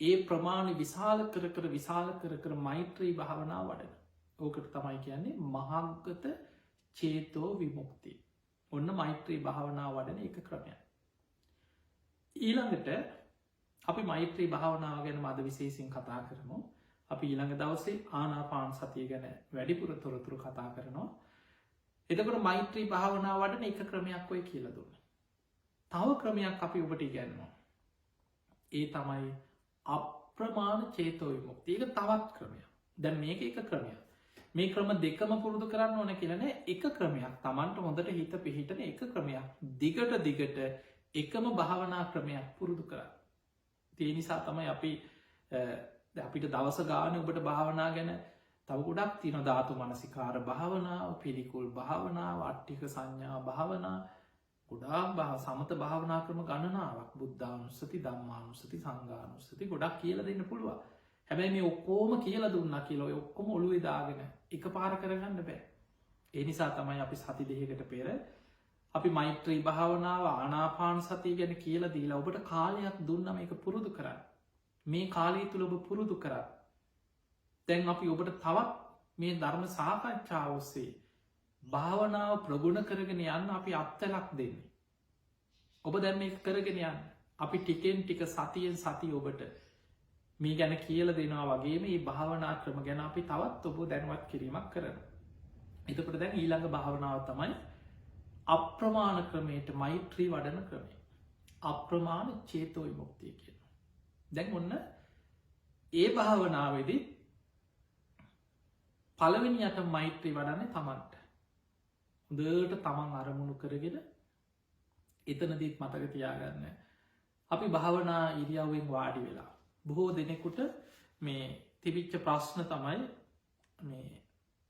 ඒ ප්‍රමාණය විශාල කර කර විශාල කර කර මෛත්‍රී භාවනාව වඩන. ඕකට තමයි කියන්නේ මහග්ගත චේතෝ විමුක්තිය. ඔන්න මෛත්‍රී භාවනාව වඩන එක ක්‍රමයක්. ඊළඟට අපි මෛත්‍රී භාවනාව ගැන අද විශේෂයෙන් කතා කරමු. අපි ඊළඟ දවසේ ආනාපාන සතිය ගැන වැඩිපුර තොරතුරු කතා කරනවා. එතකොට මෛත්‍රී භාවනාව වඩන එක ක්‍රමයක් ඔය කියලා දුන්න. තව ක්‍රමයක් අපි ඔබට ඉගැන්නවා. ඒ තමයි අප්‍රමාණ චේතෝ විමුක්තිය. ඒක තවත් ක්‍රමයක්. දැන් මේක එක ක්‍රමයක්. මේ ක්‍රම දෙකම පුරුදු කරන්න ඕන කියලන එක ක්‍රමයක් තමන්ට හොඳට හිත පිහිටන එක ක්‍රමයක් දිගට එකම භාවනා ක්‍රමයක් පුරුදු කර. තිය නිසා තමයි අපිට දවස ගාන ඔබට භාවනා ගැන තව ගොඩක් තින ධාතු මනසිකාර භාවනාව පිළිකුල් භාවනාව අට්ටික සංඥා භාවනා ගොඩා සමත භාවනා ක්‍රම ගණනාවක් බුද්ධානුස්සති ධම්මානුස්සති සංඝානුස්සති ගොඩක් කියල දෙන්න පුළුවන්. හැබැයි මේ ඔක්කෝම කියල දුන්න කියලො ඔක්කොම ඔළුවේ දාගෙන එක පාර කරගන්න බෑ. ඒ නිසා තමයි අපි සති දෙහකට පෙර අපි මෛත්‍රී භාවනාව ආනාපාන සතිය ගැන කියල දීලා ඔබට කාලයක් දුන්නම එක පුරුදු කරන්න. මේ කාලය තුළ ඔබ පුරුදු කරන්න. දැන් අපි ඔබට තවත් මේ ධර්ම සාකච්ඡා ඔස්සේ භාවනාව ප්‍රගුණ කරගෙන යන්න අපි අත්තලක් දෙන්නේ. ඔබ දැන් මේ කරගෙන යන්න අපි ටිකෙන් ටික සතියෙන් සති ඔබට මේ ගැන කියල දෙනවා වගේ මේ භාවනා ක්‍රම ගැන අපි තවත් ඔබ දැනුවත් කිරීමක් කරන. එතකට දැන් ඊළඟ භාවනාව තමයි අප්‍රමාණ ක්‍රමයට මෛත්‍රී වඩන ක්‍රමය. අප්‍රමාණ චේතෝ විමුක්තිය කියන. දැන් ඔන්න ඒ භාවනාවේදී පළවෙනි යට මෛත්‍රී වඩන්නේ තමන්ට. හොඳට තමන් අරමුණු කරගෙන එතනදීත් මතක තියාගන්න. අපි භාවනා ඉරියව්වෙන් වාඩි වෙලා. බොහෝ දෙනෙකුට මේ තිබිච්ච ප්‍රශ්න තමයි මේ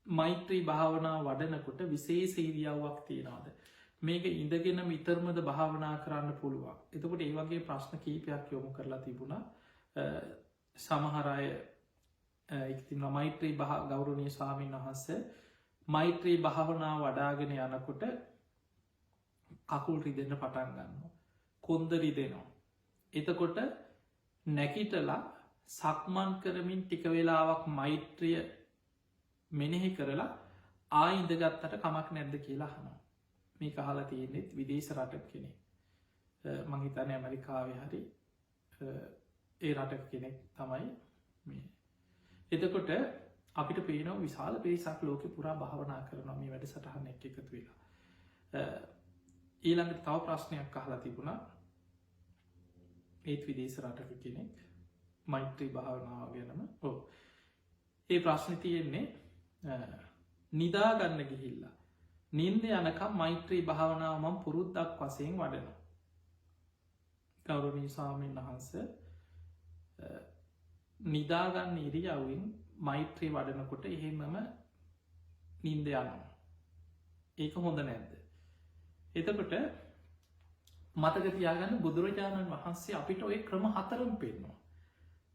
මෛත්‍රී භාවනා වඩනකොට විශේෂ ඉරියව්වක් තියෙනවාද. මේක ඉඳගෙන විතරමද භාවනා කරන්න පුළුවන්. එතකොට ඒ වගේ ප්‍රශ්න කීපයක් යොමු කරලා තිබුණා. සමහරය ඉතින් මෛත්‍රී ගෞරවනීය ස්වාමීන් වහන්සේ මෛත්‍රී භාවනා වඩාගෙන යනකොට කකුල් රිදෙන්න පටන් ගන්නවා. කොන්ද රිදෙනවා. එතකොට නැකිටලා සක්මන් කරමින් ටික වෙලාවක් මෛත්‍රිය මෙනෙහි කරලා ආයින්දගත්තට කමක් නැද්ද කියලා හනවා. මේ කහලා තියෙනෙත් විදේශ රටක් කෙනෙ. මංහිතන ඇමරිකාවේ හරි ඒ රටක කෙනෙක් තමයි මේ. එතකොට අපිට පේනව විශාල පිරිසක් ලෝක පුරා භාවනා කරනවා මේ වැඩ සටහන එකතු වෙලා. ඊළඟට තව ප්‍රශ්නයක් අහලා තිබුණා. ඒත් විදේශ රටක කෙනෙක් මෛත්‍රී භාවනාව ගැනම ඒ ප්‍රශ්න තියෙන්නේ නිදාගන්න ගිහිල්ලා නින්ද යනකම් මෛත්‍රී භාවනාව මම පුරුද්දක් වශයෙන් වඩනවා. ගෞරවනීය ස්වාමීන් වහන්සේ නිදාගන්න ඉරියව්වෙන් මෛත්‍රී වඩනකොට එහෙමම නින්ද යනවා. ඒක හොඳ නැද්ද? එතකොට මතක තියාගන්න බුදුරජාණන් වහන්සේ අපිට ඔය ක්‍රම 4ම පෙන්වනවා.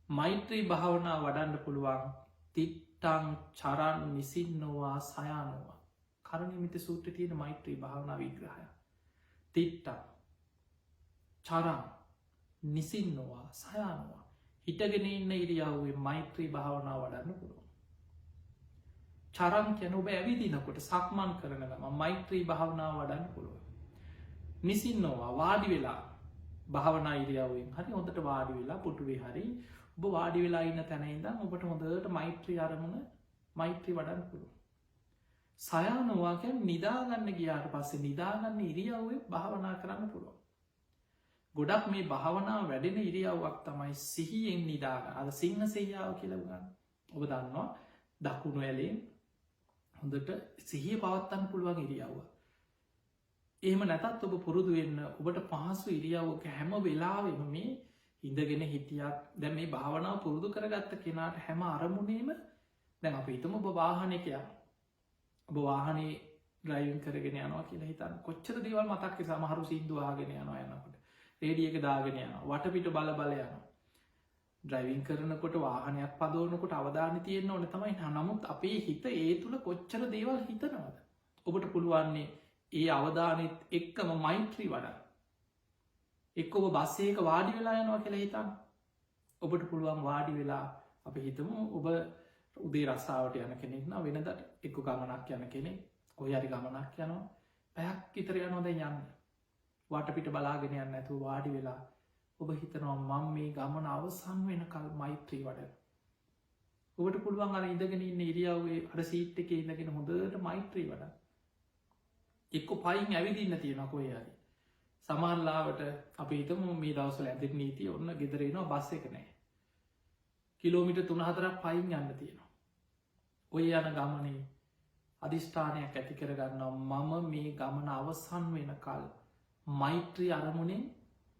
මෛත්‍රී භාවනා වඩන්න පුළුවන් තිට්ඨං චරං නිසින්නවා සයනවා. කරුණිමිත සූත්‍රයේ තියෙන මෛත්‍රී භාවනා විග්‍රහය. තිට්ඨං චරං නිසින්නවා සයනවා. හිටගෙන ඉන්න ඉරියව්වේ මෛත්‍රී භාවනා වඩන්න පුළුවන්. චරන් කියන ඔබ ඇවිදිනකොට සක්මන් කරන ගම මෛත්‍රී භාවනාව වඩන්න පුළුව. නිසින්නෝවා වාඩි වෙලා භාවනා ඉරියාවෙන් හරි හොඳට වාඩි වෙලා පුටුවේ හරි ඔබ වාඩි වෙලා ඉන්න තැනයිදම් ඔබට හොඳට මෛත්‍රී අරමුණ මෛත්‍රී වඩන්න පුළුව. සයානවාකැන් නිදාගන්න ගියාට පස්සේ නිදාගන්න ඉරියාවේ භාවනා කරන්න පුළුව. ගොඩක් මේ භාවනා වැඩෙන ඉරියාවක් තමයි සිහියෙන් නිදාග අද සිංහ සේයාව කියලගන්න. ඔබ දන්නවා දකුණු ඇලෙන් හොඳට සිහිය පවත්තන්න පුළුවන් ඉරියාව. එහෙම නැතත් ඔබ පුරුදු වෙන්න ඔබට පහසු ඉරියාවක හැම වෙලාවෙම මේ ඉඳගෙන හිටියත් දැ මේ භාවනාව පුරුදු කරගත්ත කෙනාට හැම අරමුණේම දැන් අප හිතම ඔබ වාහනකයා ඔබ වාහනේ ග්‍රයිවන් කරගෙන යනවා කියලා හිතන්න කොච්චර දේවල් මතක්ක සමහරු සිද්ධවාගෙන යනවා යනකොට රේඩියක දාගෙන යන වටපිට බල යන ඩ්‍රයිවින් කරනකොට වාහනයක් පදවනකොට අවධාන තියෙන්න්න ඕන තමයි නමුත් අපේ හිත ඒ තුළ කොච්චර දේවල් හිතනවද. ඔබට පුළුවන්නේ ඒ අවධානත් එක්කම මෛත්‍රී වඩා එක් ඔබ බස්සේක වාඩි වෙලා යනවා කියලා හිතන්න ඔබට පුළුවන් වාඩි වෙලා අප හිතම ඔබ උදේ රස්සාාවට යන කෙනෙක්න වෙනදට එක්ක ගමනක් යන කෙනෙ ඔය අරි ගමනක් යනවා පැයක් ඉතර යනොද යන්න වටපිට බලාගෙන යන්න ඇතු වාඩි වෙලා ඔබ හිතනවා මං මේ ගමන අවසන් වෙනකල් මෛත්‍රී වඩ ඔබට පුළුවන් අර ඉඳගෙන ඉන්න ඉරියාවේ අර සීට් එක ඉඳගෙන හොඳට මෛත්‍රී වඩ එක්ක පයින් ඇවිදින්න තියෙන කොය හරි සමහල්ලාවට අප හිතම මේ දවසල ඇදෙක් නීතිය ඔන්න ගෙදරේනවා බස්ස එක නෑ කිලෝමිට 3-4ක් පයින් යන්න තියෙනවා ඔය යන ගමනේ අධිෂ්ඨානයක් ඇති කරගන්නවා මම මේ ගමන අවසන් වෙනකල් මෛත්‍රී අරමුණෙන්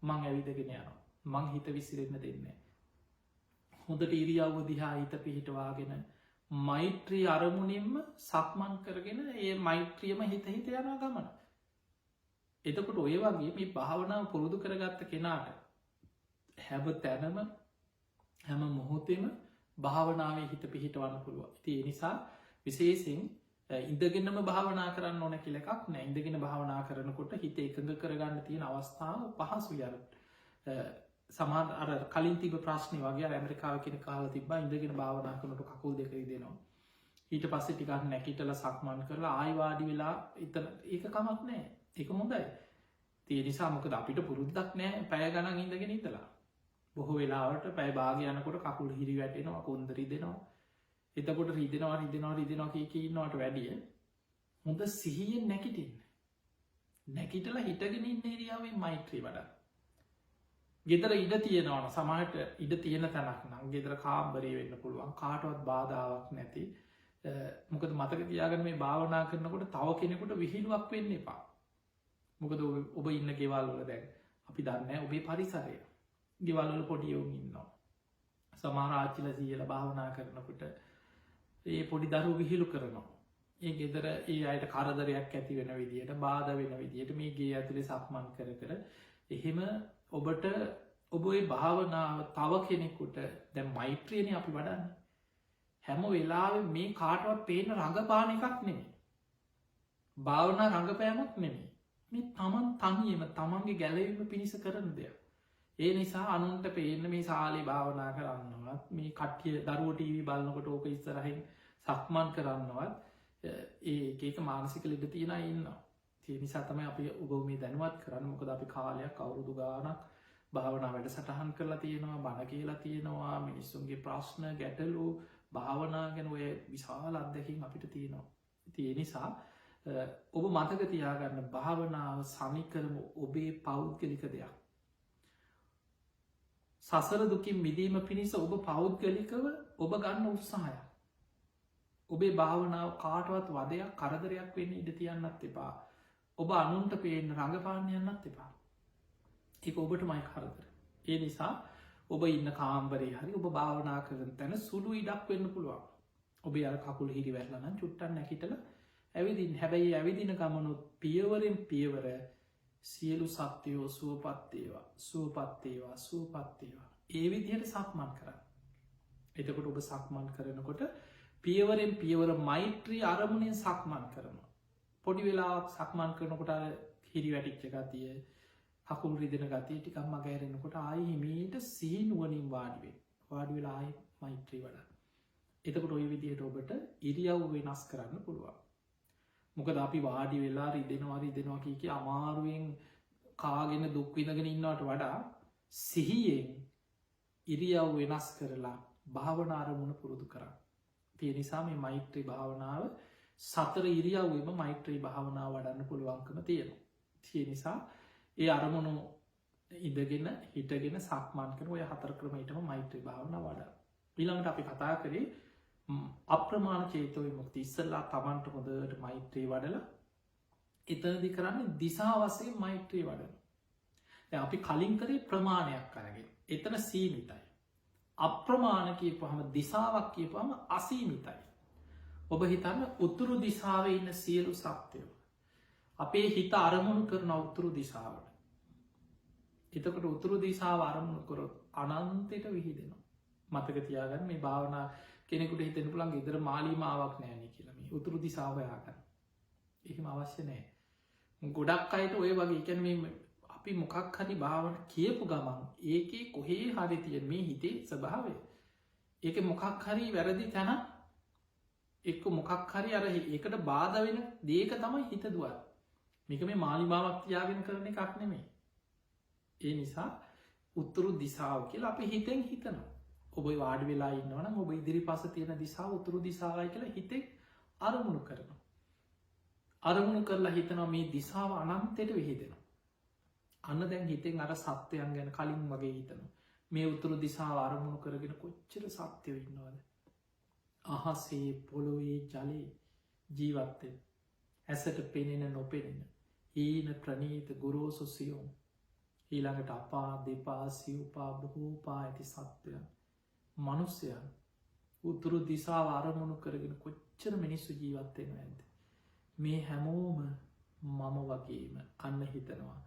මං ඇවිදගෙන යනවා මං හිත විසිරෙන්න දෙන්නේ හොඳට ඉරියව්ව දිහා හිත පිහිටවාගෙන මෛත්‍රී අරමුණින්ම සක්මන් කරගෙන ඒ මෛත්‍රියම හිත හිත යන ගමන එතකොට ඔය වගේ මේ භාවනාව පුරුදු කරගත්ත කෙනාට හැම තැනම හැම මොහොතෙම භාවනාවේ හිත පිහිටවන්න පුළුව ඒ නිසා විශේසිෙන් ඉඳගෙනම භාවනා කරන්න ඕන කියලෙකක් නෑ ඉඳගෙන භාවනා කරනකොට හිත එකඟ කරගන්න තියෙන අවස්ථාව පහසු යරට සමාන් අර කලින් තිබ ප්‍රශ්නය වගේ ඇමරිකාව කෙන කාල තිබ ඉඳගෙන භාවනා කරනට කකුල් දෙකරි දෙනවා ඊට පස්සේ ටිකක් නැකිටල සක්මන් කරලා ආයිවාඩි වෙලා එතන ඒක කමක් නෑ ඒක හොඳයි තිය නිසා මොකද අපිට පුරුද්දක් නෑ පැය ගණන් ඉඳගෙන ඉතලා බොහෝ වෙලාවට පැයි භාගයනකොට කකුල් හිරි වැටෙනවා කොන්දරි දෙනවා එතකොට රිදෙනවා කියන්නවට වැඩිය හොඳ සිහියෙන් නැකිටින්න නැකිටල හිටගෙන ඉන්න ඒරියාවෙන් මෛත්‍රී වඩා ගෙදර ඉඩ තියෙනවන සමහට ඉඩ තියෙන තැනක් නම් ගෙදර කාම්බරී වෙන්න පුළුවන් කාටවත් බාධාවක් නැති මොකද මතක තියාගන්න මේ භාවනා කරනකොට තව කෙනෙකුට විහිළුවක් වෙන්න එපා මොකද ඔබ ඉන්න ගෙවල්වල දැන් අපි දන්න ඔබේ පරිසරය ගෙවල්වල පොඩියවුන් ඉන්නවා සමහරාච්චිල සියල භාවනා කරනකොට ඒ පොඩි දරු විහිළු කරනවා ඒ ගෙදර ඒ අයට කරදරයක් ඇති වෙන විදියට බාධ වෙන විදියට මේ ගේ ඇතුළේ සක්මන් කර එහෙම ඔබට ඔබේ භාවනාව තව කෙනෙකුට දැ මෛත්‍රියන අපි වඩන්න හැම වෙලාව මේ කාටවත් පේන රඟපාන එකක් නෙමේ භාවනා රඟපෑමක් නෙමේ මේ තමන් තනියම තමන්ගේ ගැලවීම පිණිස කරන දෙයක් ඒ නිසා අනුන්ට පේන්න මේ සාලි භාවනා කරන්නවත් මේ කට්ටිය දරුව ටීවී බලන්නකොට ඕක ඉස්සරහින් සක්මන් කරන්නවත් ඒක මානසික ලිඩ තියෙන ඉන්න තිය නිසා තමයි අපි ඔබ මේ දැනුවත් කරන්න මොකද අපි කාලයක් අවුරුදු ගානක් භාවනා වැඩ සටහන් කරලා තියෙනවා බණ කියලා තියෙනවා මිනිස්සුන්ගේ ප්‍රශ්න ගැටලු භාවනා ගැන ඔය විශාල අත්දැකින් අපිට තියෙනවා තිය නිසා ඔබ මතක තියාගන්න භාවනාව සමිකරම ඔබේ පෞද්ගලික දෙයක් සසර දුකින් මිදීම පිණිස ඔබ පෞද්ගලිකව ඔබ ගන්න උත්සාහය ඔබේ භාවනාව කාටවත් වදයක් කරදරයක් වෙන්න ඉඩ තියන්නත් එපා ඔබ අනුන්ට පේෙන් රඟපාන්න යන්නත් එපා එක ඔබට මයි කරදර ඒ නිසා ඔබ ඉන්න කාම්බරේ හරි ඔබ භාවනා කරන තැන සුළු ඉඩක් වෙන්න පුළුවන් ඔබේ අර කකුල් හිරි වැරලන චුට්ටන් නැකිටල ඇවිදින් හැබැයි ඇවිදින ගමනුත් පියවරෙන් පියවර සියලු සත්‍යයෝ සුවපත්තේවා සුවපත්තේවා සුවපත්තේවා ඒ විදිහට සක්මන් කරන්න එතකොට ඔබ සක්මන් කරනකොට පියවරෙන් පියවර මෛත්‍රී අරමුණෙන් සක්මන් කරනවා පොඩි වෙලාවක් සක්මන් කරනකොට හිරි වැටිච්ච ගතිය හකුල් රිදෙන ගතිය ටිකම්ම ගැරෙනකොට ආයි හිමීට සිහිනුවනින් වාඩිවේ වාඩි වෙලා ආයි මෛත්‍රී වඩා එතකොට ඔය විදිහට ඔබට ඉරියව් වෙනස් කරන්න පුළුවන්. මොකද අපි වාඩි වෙලා රිදෙනවා කිය අමාරුවෙන් කාගෙන දුක්විඳගෙන ඉන්නවට වඩා සිහියෙන් ඉරියව් වෙනස් කරලා භාවනාරමුණ පුරුදු කරා. තිය නිසා මේ මෛත්‍රී භාවනාව සතර ඉරියව්වම මෛත්‍රී භාවනාව වඩන්න පුළුවන්කම තියෙනවා. තිය නිසා ඒ අරමුණු ඉදගෙන හිටගෙන සක්මාන් කර ඔය හතර ක්‍රමයටම මෛත්‍රී භාවනා වඩා. ඊළඟට අපි කතා කරේ අප්‍රමාණ චේතව මුක්ති ඉස්සල්ලා තමන්ට හොඳට මෛත්‍රී වඩල එතනදි කරන්න දිසා වසේ මෛත්‍රී වඩන. අපි කලින් කරේ ප්‍රමාණයක් කරගෙන එතන සීමිතයි. අප්‍රමාණ කියපහම දිසාවක් කියපහම අසීමිතයි. ඔබ හිතන්න උතුරු දිසාව ඉන්න සියලු සත්‍යයෝ. අපේ හිත අරමුණු කරන උතුරු දිසාවට. එතකට උතුරු දිසාව අරමුණු කොරොත් අනන්තයට විහිදෙනවා. මතක තියාගන්න මේ භාවනා කෙනෙකුට හිතෙන පුළන් ගෙදර මාලිමාවක් නෑන කියලම උතුරු දිසාාවයාගන්න. එහෙම අවශ්‍ය නෑ. ගොඩක් අයට ඔය වගේ එකැන අපි මොකක් හරි භාවන කියපු ගමන් ඒකේ කොහේ හරි තිය මේ හිතේ ස්වභාවය. ඒක මොකක් හරි වැරදි තැන එක්ක මොකක් හරි අර ඒකට බාධ වෙන දේක තමයි හිත දුවත්. මේක මේ මාලිමාවක් තියාගෙන කරන එකක් නෙමේ. ඒ නිසා උත්තුරු දිසාාව කියලා අපි හිතෙන් හිතනවා. ඔබ වාඩි වෙලා ඉන්නවන ඔබ ඉදිරි පස තියෙන දිසා උතුරු දිසාවයි කියලා හිතෙක් අරමුණු කරනවා. අරමුණු කරලා හිතනවා මේ දිසාව අනන්තයට විහිදෙනවා. අන්න දැන් හිතෙන් අර සත්‍යයන් ගැන කලින් වගේ හිතනවා. මේ උතුරු දිසාව අරමුණු කරගෙන කොච්චර සත්‍යය ඉන්නවාද. අහසේ පොළොවේ ජලයේ ජීවත්තය ඇසට පෙනෙන නොපෙනෙන හීන ප්‍රනීත ගුරෝසු සියුම් ඊළඟට අපා දෙපා සිව්පා බොහෝපා ඇති සත්වයන් මනුස්්‍යයන් උතුරු දිසාව අරමුණු කරගෙන කොච්චර මිනිස්සු ජීවත්වෙන ඇද. මේ හැමෝම මම වගේම අන්න හිතනවා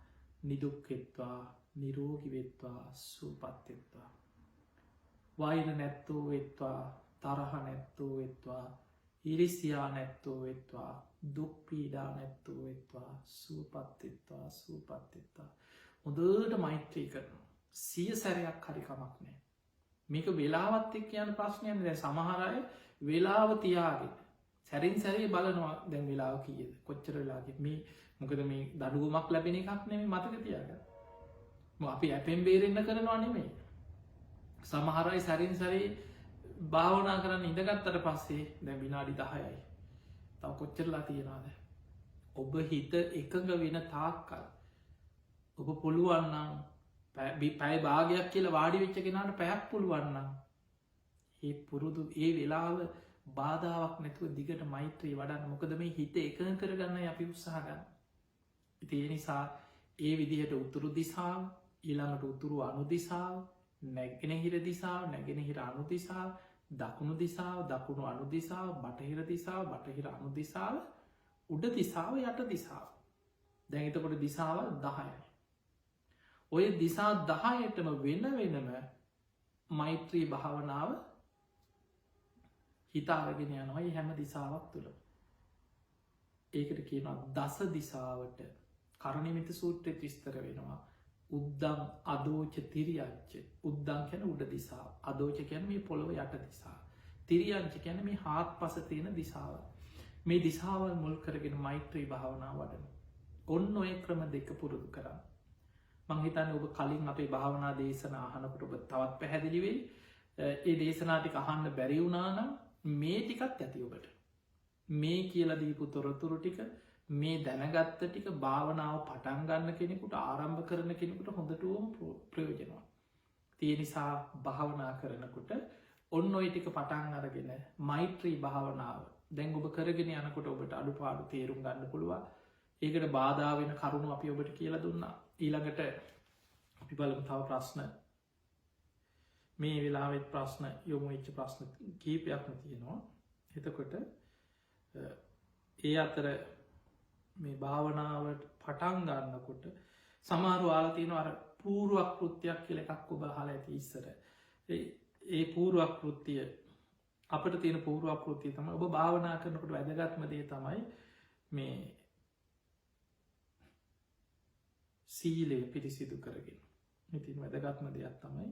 නිදුක්කෙත්වා නිරෝගිවෙත්වා සූපත්වෙත්වා. වෛර නැත්තෝ වෙත්වා තරහ නැත්තෝ වෙත්වා ඉරිසියා නැත්තෝ වෙත්වා දුක්පීඩා නැත්තෝ වෙත්වා සූපත්වෙත්වා සූපත්වෙත්වා. හොදට මෛත්‍රී කරනවා. සිය සැරයක් හරිකමක් නෑ. මේක වෙලාවත් එක් කියන ප්‍රශ්නයන් දැ සමහරය වෙලාව තියාගෙන සැරින් සැරේ බලනවා දැන් වෙලාව කියද කොච්චර වෙලාගේ මේ මොකද මේ දඩුවමක් ලැබෙන එකක් නෙම මතක තියාග. අපි ඇපෙන් බේරෙන්න්න කරනවා නෙමේ. සමහරයි සැරින් සැරේ භාවනා කරන්න ඉඳගත්තට පස්සේ දැ විනාඩි 10යි තව කොච්චරලා තියෙනවාද. ඔබ හිත එකඟ වෙන තාක්කල් ඔබ පුළුවන්නම් පැයි භාගයක් කියලා වාඩි වෙච්ච කෙනට පැයක් පුළුවන්නම් ඒ පුරුදු ඒ වෙලාව බාධාවක් නැතුව දිගට මෛත්‍රී වඩන්න මොකද මේ හිත එකන කරගන්න අපි උත්සාහගන්න. ඉතිේ නිසා ඒ විදිහට උතුරු දිසාාව ඊළඟට උතුරු අනුදිසාාව නැගෙනහිර දිසාාව නැගෙනහිර අනුදිසාාව දකුණු දිසාාව දකුණු අනුදිසාාව බටහිර දිසාාව බටහිර අනුදිසාාව උඩ දිසාාව යට දිසාාව දැඟතකොට දිසාාව 10යි. ඔය දිසා 10ටම වෙන වෙනම මෛත්‍රී භාවනාව හිතාරගෙන යනවා හැම දිසාවක් තුළ. ඒකට කියනවා දස දිසාවට කරණමිත සූත්‍රය විස්තර වෙනවා. උද්දම් අදෝච තිරියච්ච උද්දං කැන උඩ දිසා අදෝච කැන මේ පොළොව යට දිසා තිරියංච කැන මේ හාත් පස තියෙන දිසාව මේ දිසාවල් මුල් කරගෙන මෛත්‍රී භාවනා වඩන ඔන්න ඔය ක්‍රම දෙක පුරුදු කරන්න. මංහිතන ඔබ කලින් අපේ භාවනා දේශන අහනකට ඔබ තවත් පැහැදිලිවෙයි ඒ දේශනාටික අහන්න බැරිවුණානම් මේ ටිකත් ඇති ඔබට මේ කියල දීපු තොරතුරු ටික මේ දැනගත්ත ටික භාවනාව පටන්ගන්න කෙනෙකුට ආරම්භ කරන කෙනෙකුට හොඳටුවම් ප්‍රයෝජනවා. තිය නිසා භාවනා කරනකුට ඔන්න ඔය ටික පටන් අරගෙන මෛත්‍රී භාවනාව දැන් ඔබ කරගෙන යනකොට ඔබට අඩුපාඩු තේරුම් ගන්න පුළුවන්. ඒකට බාධාවෙන කරුණු අපි ඔබට කියලා දුන්නා. ඊළඟට අපි බලමු තව ප්‍රශ්න මේ වෙලාවෙත් ප්‍රශ්න යොමු වෙච්ච ප්‍රශ්න කීපයක්ම තියෙනවා. එතකොට ඒ අතර මේ භාවනාවට පටන් ගන්නකොට සමහරු ආලතියන අර පූරුවක්ෘතියක් කියල එකක් ඔබ හල ඇති ඉස්සර ඒ පූරුවක්ෘතිය අපට තියෙන පූරුවක්ෘතිය තම ඔබ භාවනා කරනකට වැදගත්මදේ තමයි මේ සීලය පිරිසිදු කරගෙන ඉතින් වැදගත්ම දෙයක් තමයි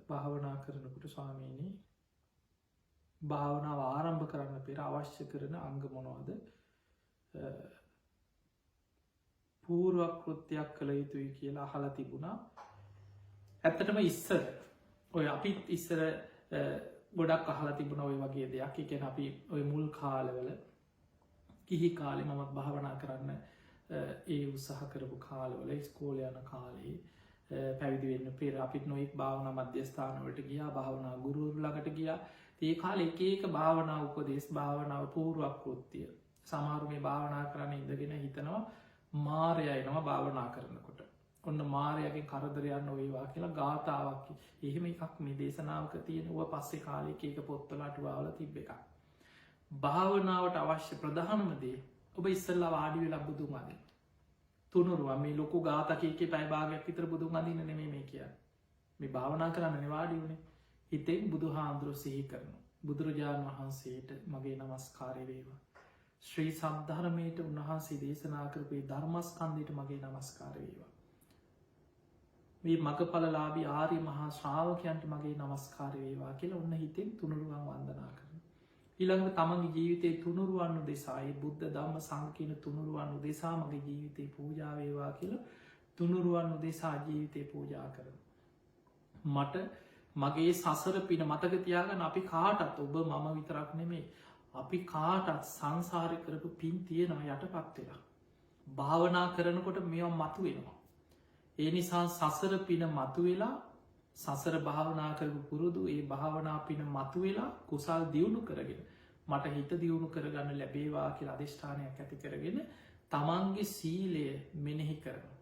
භාවනා කරනකට ස්වාමීනී භාවනාව ආරම්භ කරන්න පෙර අවශ්‍ය කරන අංග මොනවාද? පූර්වක්‍ෘත්‍යයක් කළ යුතුයි කියලා අහලා තිබුණා. ඇත්තටම ඉස්සර ඔය අපිත් ඉස්සර ගොඩක් අහලා තිබුණ ඔය වගේ දෙයක්. ඒ කියන්නේ අපි ඔය මුල් කාලවල කිහි කාලේ මමත් භාවනා කරන්න ඒ උත්සාහ කරපු කාලවල ඉස්කෝලේ යන කාලේ පැවිදි වෙන්න පෙර අපිත් නොයෙක් භාවනා මධ්‍යස්ථාන වලට ගියා, භාවනා ගුරුවරු ළඟට ගියා. ඒ කාලේ එක එක භාවනා උපදේශ, භාවනාව පූර්වක්‍ෘත්‍ය. සමහරු මේ භාවනා කරන්න ඉඳගෙන හිතනවා මාරයා එනවා භාවනා කරනකොට. ඔන්න මාරයාගෙන් කරදරයන්න ඔයවා කියලා ගාථාවක්. එහෙම එකක් මේ දේශනාවක තියෙන. ඌව පස්සේ කාලේ එක පොත්වල අටුවාවල තිබ්බ එකක්. භාවනාවට අවශ්‍ය ප්‍රධානම දේ ඔබ ඉස්සෙල්ලා වාඩි වෙලා බුදුන් අදින්න. තුනුරුවන් මේ ලොකු ගාථකයේ පැය භාගයක් විතර බුදුන් අදින්න නෙමෙයි මේ කියන්නේ. මේ භාවනා කරන්න වාඩි වුණේ. හිතෙන් බුදුහාඳුරු සිහි කරනවා. බුදුරජාණන් වහන්සේට මගේ නමස්කාරය වේවා. ශ්‍රී සද්ධර්මයට උන්වහන්සේ දේශනා කරපු ධර්මස්කන්ධයට මගේ නමස්කාර වේවා. මේ මගඵලලාභී ආර්ය මහා ශ්‍රාවකයන්ට මගේ නමස්කාර වේවා කියලා ඔන්න හිතෙන් තුනුරුවන් වන්දනා කරනවා. ඊළඟට තමන්ගේ ජීවිතේ තුනුරුවන් උදෙසා, ඒ බුද්ධ ධම්ම සංඝ කියන තුනුරුවන් උදෙසා මගේ ජීවිතේ පූජා වේවා කියලා තුනුරුවන් උදෙසා ජීවිතේ පූජා කරනවා. මට මගේ සසර පින මතක තියාගන්න. අපි කාටත්, ඔබ මම විතරක් නෙමෙයි, අපි කාටත් සංසාරය කරපු පින් තියෙනවා යටපත් වෙලා. භාවනා කරනකොට මේවා මතු වෙනවා. ඒ නිසා සසර පින මතු වෙලා, සසර භාවනා කරපු පුරුදු ඒ භාවනා පින මතු වෙලා කුසල් දියුණු කරගෙන මට හිත දියුණු කරගන්න ලැබේවා කියලා අධිෂ්ඨානයක් ඇති කරගෙන තමන්ගේ සීලය මෙනෙහි කරනවා.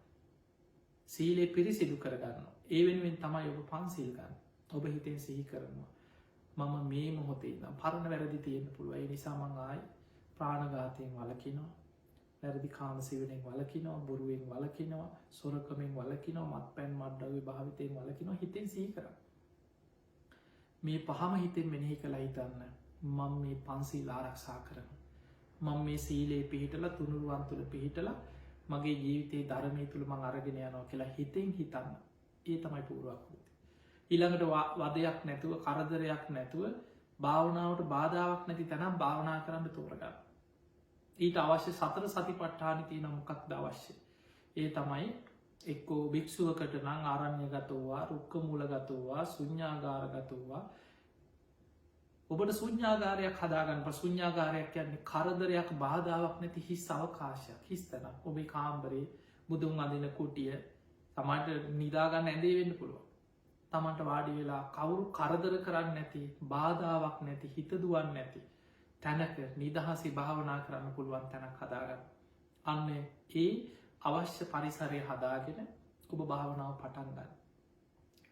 සීලය පිරිසිදු කරගන්නවා. ඒ වෙනුවෙන් තමයි ඔබ පන්සිල් ගන්න. ඔබ හිතෙන් සිහි කරනවා මම මේ මොහොතේ ඉඳන් පරණ වැරදි තියෙන්න පුළුවන්. ඒ නිසා මං ආයි ප්‍රාණඝාතයෙන් වළකිනවා, වැරදි කාම සේවනයෙන් වළකිනවා, බොරුවෙන් වළකිනවා, සොරකමෙන් වළකිනවා, මත්පැන් මත්ද්‍රව්‍ය භාවිතයෙන් වළකිනවා. හිතෙන් සිහි කරා. මේ පහම හිතෙන් මෙනෙහි කළා. හිතන්න මම මේ පන්සිල් ආරක්ෂා කරනවා. මම මේ සීලේ පිහිටලා, තුනුරුවන් තුළ පිහිටලා මගේ ජීවිතේ ධර්මයේ තුල මං අරගෙන යනවා කියලා හිතෙන් හිතන්න. ඒ තමයි පූර්වක්‍ෘත්‍ය. ඊළඟට වදයක් නැතුව, කරදරයක් නැතුව, භාවනාවට බාධාවක් නැති තැනම් භාවනා කරන්න තෝරගන්න. ඊට අවශ්‍ය සතර සතිපට්ඨාන තියෙන මොකක්ද අවශ්‍ය? ඒ තමයි එක්කෝ භික්ෂුවකට නම් ආරණ්‍යගතෝවා, රුක්ක මූලගතෝවා, ශුන්‍යාගාරගතෝවා. ඔබට ශුන්‍යාගාරයක් හදාගන්න. ශුන්‍යාගාරයක් කියන්නේ කරදරයක්, බාධාවක් නැති හිස් අවකාශයක්, හිස් තැනක්. ඔබේ කාමරේ බුදුන් අදින කුටිය, තමන්ට නිදාගන්න ඇඳේ වෙන්න පුළුවන්. තමන්ට වාඩි වෙලා කවුරු කරදර කරන්න නැති, බාධාවක් නැති, හිත දුවන්නේ නැති තැනක නිදහසේ භාවනා කරන්න පුළුවන් තැනක් හදාගන්න. අන්න ඒ අවශ්‍ය පරිසරය හදාගෙන ඔබ භාවනාව පටන් ගන්න.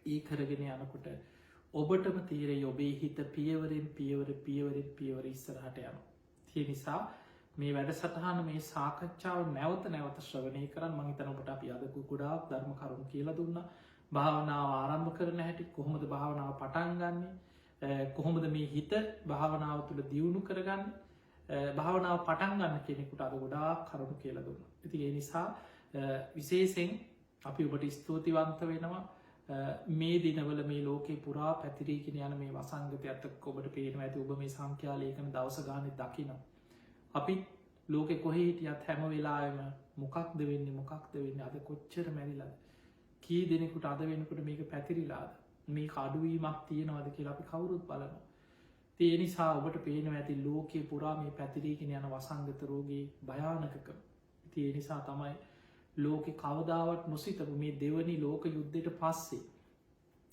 ඒ කරගෙන යනකොට ඔබටම තීරේ ඔබේ හිත පියවරෙන් පියවර ඉස්සරහට යනවා. ඒ නිසා මේ වැඩසටහන, මේ සාකච්ඡාව නැවත නැවත ශ්‍රවණය කරන්න. මම හිතනවා ඔබට අපි අද ගොඩාක් ධර්ම කරුණු කියලා දුන්නා. භාවනාව ආරම්භ කරන හැටි, කොහොමද භාවනාව පටන් ගන්නෙ, කොහොමද මේ හිත භාවනාව තුළ දියුණු කරගන්න, භාවනාව පටන් ගන්න කෙනෙකුට අද ගොඩාක් කරුණු කියලා දුන්නා. ඉතින් ඒ නිසා විශේෂයෙන් අපි ඔබට ස්තුතිවන්ත වෙනවා. මේ දිනවල මේ ලෝකේ පුරා පැතිරීගෙන යන මේ වසංගතයත් ඔබට පේනවා ඇති. ඔබ මේ සංඛ්‍යා ලේඛන දවස ගානේ දකිනවා. අපි ලෝකෙ කොහේ හිටියත් හැම වෙලාවෙම මොකක්ද වෙන්නේ, අද කොච්චර මැරිලාද, කී දෙනෙකුට අද වෙනකොට මේක පැතිරිලාද, මේ අඩුවීමක් තියෙනවද කියලා අපි කවුරුත් බලනවා. ඒ නිසා ඔබට පේනවා ඇති ලෝකේ පුරා මේ පැතිරීගෙන යන වසංගත රෝගී භයානකකම. ඒ නිසා තමයි ලෝකෙ කවදාවත් නොසිතපු මේ දෙවනි ලෝක යුද්ධයට පස්සේ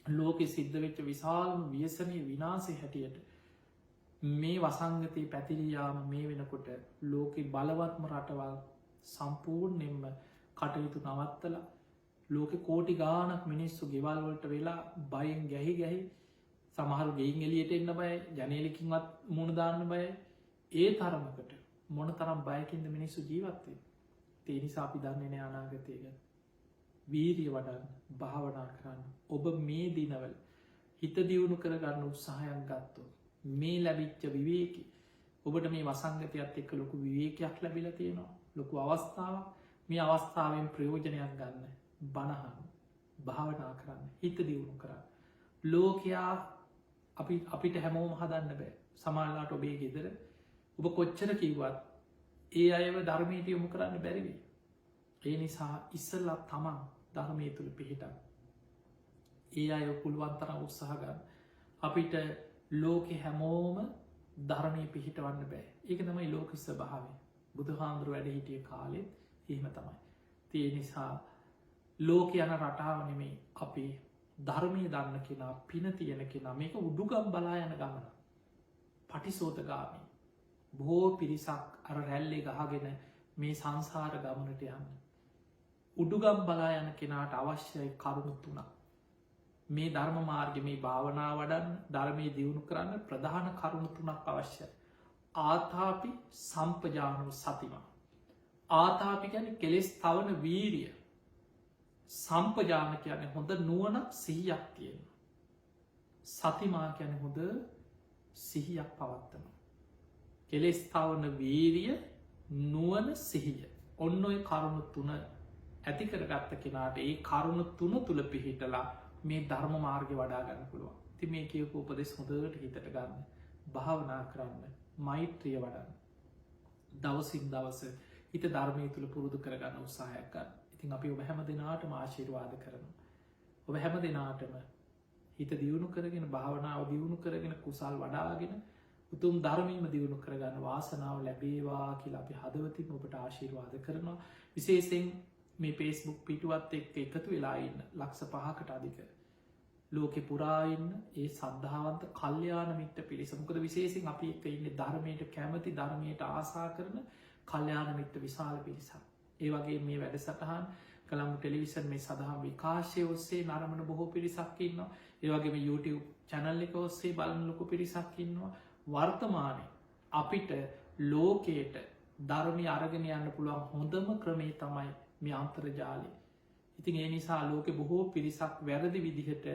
ලෝකෙ සිද්ධ වෙච්ච විශාලම ව්‍යසනීය විනාශය හැටියට මේ වසංගතයේ පැතිරියාම මේ වෙනකොට ලෝකෙ බලවත්ම රටවල් සම්පූර්ණයෙන්ම කටයුතු නවත්තලා, ලෝකෙ කෝටි ගානක් මිනිස්සු ගෙවල් වලට වෙලා බයෙන් ගැහි සමහරු ගෙයින් එළියට එන්න බයයි, ජනේලකින්වත් මුණ දාන්න බයයි. ඒ තරමකට මොන තරම් බයකින්ද මිනිස්සු ජීවත් වෙන්නේ. ඒ නිසා අපි දන්නේ නැහැ අනාගතය ගැන. වීරිය වඩන්න, භාවනා කරන්න. ඔබ මේ දිනවල හිත දියුණු කරගන්න උත්සාහයක් ගත්තොත් මේ ලැබිච්ච විවේකී, ඔබට මේ වසංගතයත් එක්ක ලොකු විවේකයක් ලැබිලා තියෙනවා, ලොකු අවස්ථාවක්. මේ අවස්ථාවෙන් ප්‍රයෝජනයක් ගන්න, බණහන්, භාවනා කරන්න, හිත දියුණු කරන්න. ලෝකයා අපිට හැමෝම හදන්න බෑ. සමාල්ලාට ඔබේ ගෙදර ඔබ කොච්චර කිව්වත් ඒ අයව ධර්මයට යොමු කරන්න බැරිවී. ඒ නිසා ඉස්සල්ලත් තමන් ධර්මය තුළ පිහිටන්. ඒ අය පුළුවන්තර උත්සාහගන්න. අපිට ලෝකෙ හැමෝම ධර්මය පිහිටවන්න බෑ. ඒක තමයි ලෝක ස්වභාවය. බුදු හාමුදුරුව වැඩ හිටිය කාලෙත් එහෙම තමයි. තිය නිසා ලෝක යන රටාව නෙමේ අපි ධර්මය දන්න කෙනා පින තියෙන කෙනා මේක උඩුගම් බලා යන ගමන. පටිසෝතගාමී බොහෝ පිරිසක් අර රැල්ලේ ගහගෙන මේ සංසාර ගමනට යන්න. උඩුගම් බලා යන කෙනාට අවශ්‍යයි කරුණු තුනක්. මේ ධර්ම මාර්ග මේ භාවනා වඩන්න ධර්මය දියුණු කරන්න ප්‍රධාන කරුණු තුනක් අවශ්‍යයි. ආතාපි සම්පජානු සතිමා. ආතාපි ගැන කෙලෙස් තවන වීරිය. සම්පජාන කියන හොඳ නුවනක් සිහියක් තියෙන. සතිමා කියන හොඳ සිහියක් පවත්තන. කෙලෙස් තවන වීරිය නුවන සිහිය. ඔන්න ඔය කරුණු තුන ඇතිකරගත්ත කෙනාට ඒ කරුණු තුන තුළ පිහිටලා මේ ධර්ම මාර්ග වඩාගන්න පුළුවන්. ති මේ කියපු උපදෙස් හොඳට හිතට ගන්න. භාවනා කරන්න මෛත්‍රිය වඩන්න. දවසින් දවස හිත ධර්මය තුළ පුරුදු කරගන්න උත්සාහයක්කන්න. ඉතින් අපි ඔබ හැම දෙනාටම ආශිර්වාද කරනවා. ඔබ හැම දෙනාටම හිත දියුණු කරගෙන භාවනාව දියුණු කරගෙන කුසල් වඩාගෙන උතුම් ධර්මීම දියුණු කරගන්න වාසනාව ලැබේවා කියලා අපි හදවතින් ඔබට ආශිර්වාද කරනවා. විශේෂෙන් මේ පේස්බුක් පිටුවත් එක් එකතු වෙලාඉන්න ලක්ෂ 5කට අධික ලෝකෙ පුරාඉන්න ඒ සද්ධාවන්ත කල්්‍යයාන මිත්‍ර පිරිසමකද විශේසින් අපි එක ඉන්න ධර්මයට කැමති ධර්මයට ආසා කරන කල්්‍යයාන මිත්‍ර විශාල පිරිසක්. ඒ වගේ මේ වැඩ සටහන් කළම්ු ටෙලිවිසන් මේ සඳහා විකාශය ඔස්සේ නරමණ බොහෝ පිරිසක් ඉන්නවා. ඒවගේ මේ YouTube චැනල් එක ඔස්සේ බලන ලොකු පිරිසක් ඉන්නවා. වර්තමානය අපිට ලෝකයට ධර්මය අරගෙන යන්න පුළුවන් හොඳම ක්‍රමේ තමයි මේ අන්තර්ජාලය. ඉතින් ඒ නිසා ලෝකෙ බොහෝ පිරිසක් වැරදි විදිහට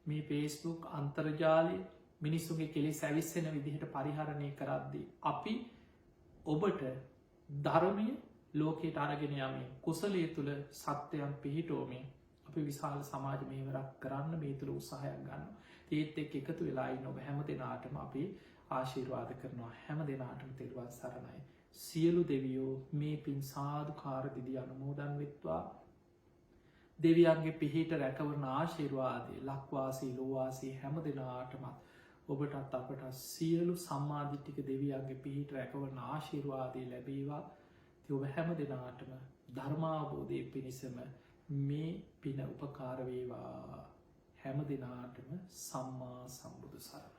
මේ පේස්බුක් අන්තර්ජාලය මිනිස්සුගේ කෙලෙ සැවිස්සෙන විදිහට පරිහරණය කරද්දී. අපි ඔබට ධර්මය ලෝකයට අරගෙන යමේ කුසලය තුළ සත්‍යයන් පිහිටෝමේ අපි විශාල සමාජ මේවරක් කරන්න මේ තුළ උත්සාහයක් ගන්න. ඒත් එක් එකතු වෙලායි නොබ හැම දෙනාටම අපි ආශීර්වාද කරනවා. හැම දෙනාටම තෙරුවන් සරණයි. සියලු දෙවියෝ මේ පින් සාධකාර දිදි අනුමෝදන් වෙත්වා. දෙවියන්ගේ පිහිට රැකවරන ආශිර්වාදය ලක්වාසී ලෝවාසී හැම දෙනාටමත් ඔබටත් අපට සියලු සම්මාධිට්ටික දෙවියන්ගේ පිහිට රැකවරන ආශිර්වාදය ලැබේවා. ඔබ හැම දෙනාටම ධර්මාබෝධය පිණිසම මේ පින උපකාරවේවා. හැම දෙනාටම සම්මා සම්බුදු සරණයි.